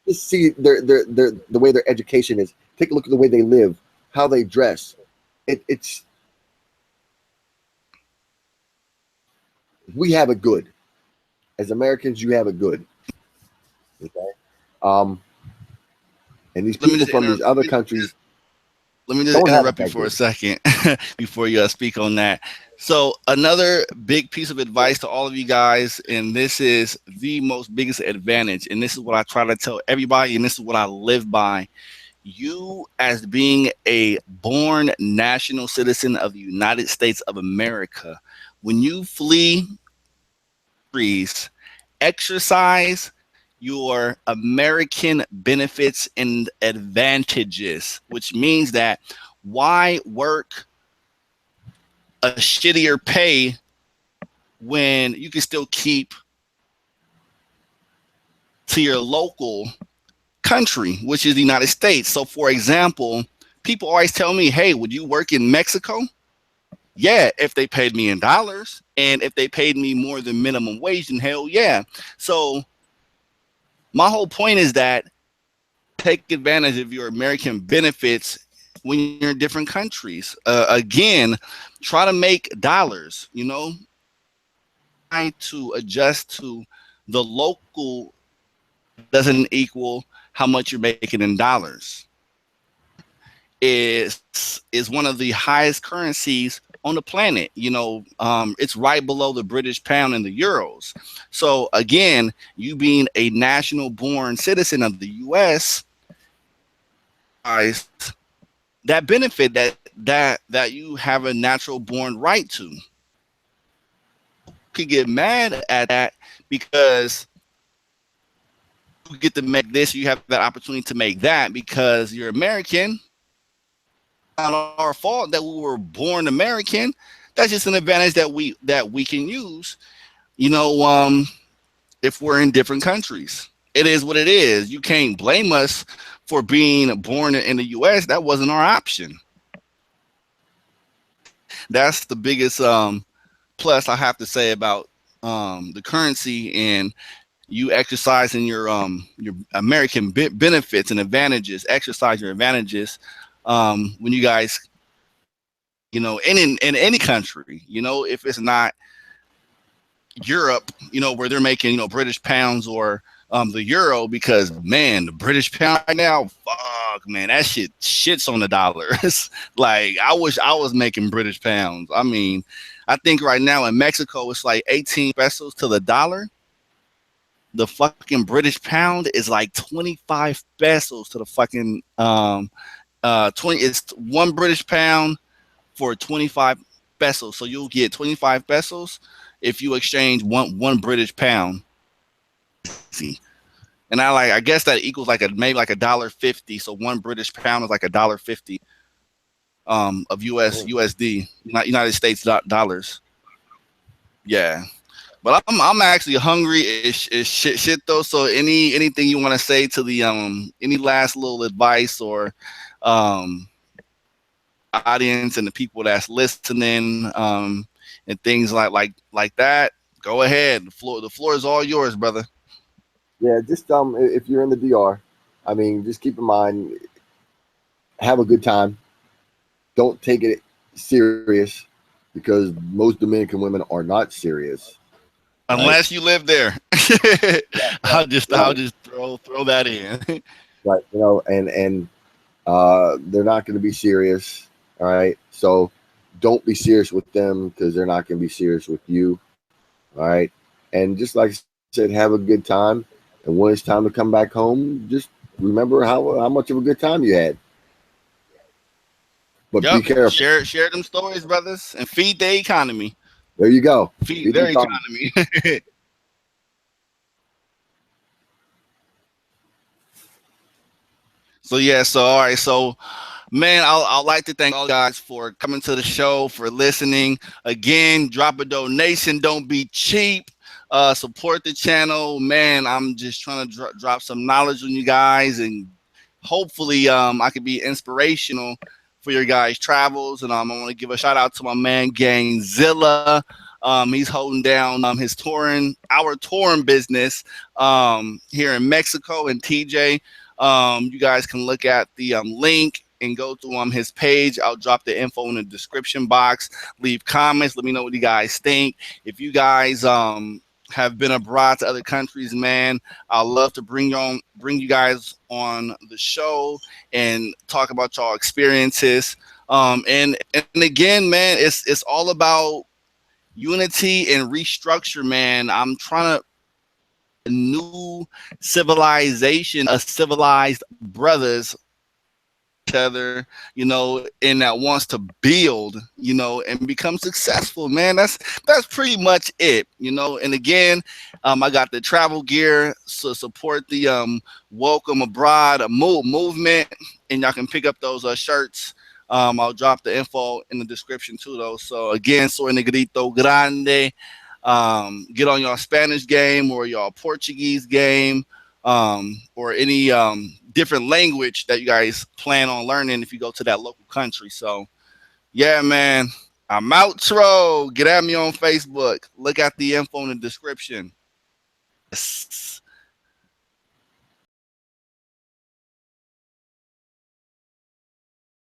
just see the way their education is. Take a look at the way they live, how they dress. It's we have it good as Americans. You have it good, okay? Um, and these Let me people just from inter- these other countries let me just don't have it interrupt you that for a good. second before you speak on that. So another big piece of advice to all of you guys, and this is the most biggest advantage, and this is what I try to tell everybody, and this is what I live by. You, as being a born national citizen of the United States of America, when you flee countries, exercise your American benefits and advantages, which means that why work a shittier pay when you can still keep to your local country, which is the United States. So, for example, people always tell me, hey, would you work in Mexico? Yeah, if they paid me in dollars and if they paid me more than minimum wage, then hell yeah. So, my whole point is that take advantage of your American benefits when you're in different countries. Again, try to make dollars, try to adjust to the local doesn't equal how much you're making in dollars. Is one of the highest currencies on the planet. It's right below the British pound and the euros. So again, you being a national born citizen of the US, guys, that benefit that you have a natural born right to. Could get mad at that because you get to make this, you have that opportunity to make that because you're American. Not our fault that we were born American. That's just an advantage that we can use. You know, if we're in different countries, it is what it is. You can't blame us for being born in the U.S. That wasn't our option. That's the biggest plus I have to say about the currency and you exercising your American benefits and advantages. Exercise your advantages when you guys in any country. If it's not Europe, where they're making, British pounds or the euro, because man, the British pound right now, fuck man, that shit shits on the dollars. Like I wish I was making British pounds. I mean, I think right now in Mexico it's like 18 pesos to the dollar. The fucking British pound is like 25 pesos to the fucking 20. It's one British pound for 25 pesos. So you'll get 25 pesos if you exchange one British pound. Crazy. And I guess that equals like a maybe like $1.50. So one British pound is like $1.50 of US Mm. USD, United States dollars. Yeah. But I'm actually hungry is shit though. So anything you want to say to the any last little advice or um audience and the people that's listening and things like that, go ahead. The floor is all yours, brother. Yeah, just if you're in the DR, I mean, just keep in mind, have a good time. Don't take it serious because most Dominican women are not serious, right? Unless you live there. Right, I'll right, just throw that in. right. And they're not going to be serious. All right, so don't be serious with them because they're not going to be serious with you. All right, and just like I said, have a good time. And when it's time to come back home, just remember how much of a good time you had. But be Yup. careful. Share them stories, brothers, and feed the economy. There you go. Feed Feed the their economy. economy. So yeah, so all right, so man, I'd like to thank all you guys for coming to the show, for listening. Again, drop a donation. Don't be cheap. Support the channel, man. I'm just trying to drop some knowledge on you guys, and hopefully, I could be inspirational for your guys' travels. And I want to give a shout out to my man Gangzilla. He's holding down our touring business here in Mexico and TJ. You guys can look at the link and go to his page. I'll drop the info in the description box. Leave comments. Let me know what you guys think. If you guys have been abroad to other countries, man, I'd love to bring you guys on the show and talk about y'all experiences. And again, man, it's all about unity and restructure, man. I'm trying to a new civilization, a civilized brothers each other, and that wants to build, and become successful, man. That's pretty much it, And again, I got the travel gear, so support the welcome abroad movement, and y'all can pick up those shirts. I'll drop the info in the description too, though. So again, soy negrito grande. Get on your Spanish game or your Portuguese game, or any different language that you guys plan on learning if you go to that local country. So, yeah, man, I'm outro. Get at me on Facebook. Look at the info in the description. Yes.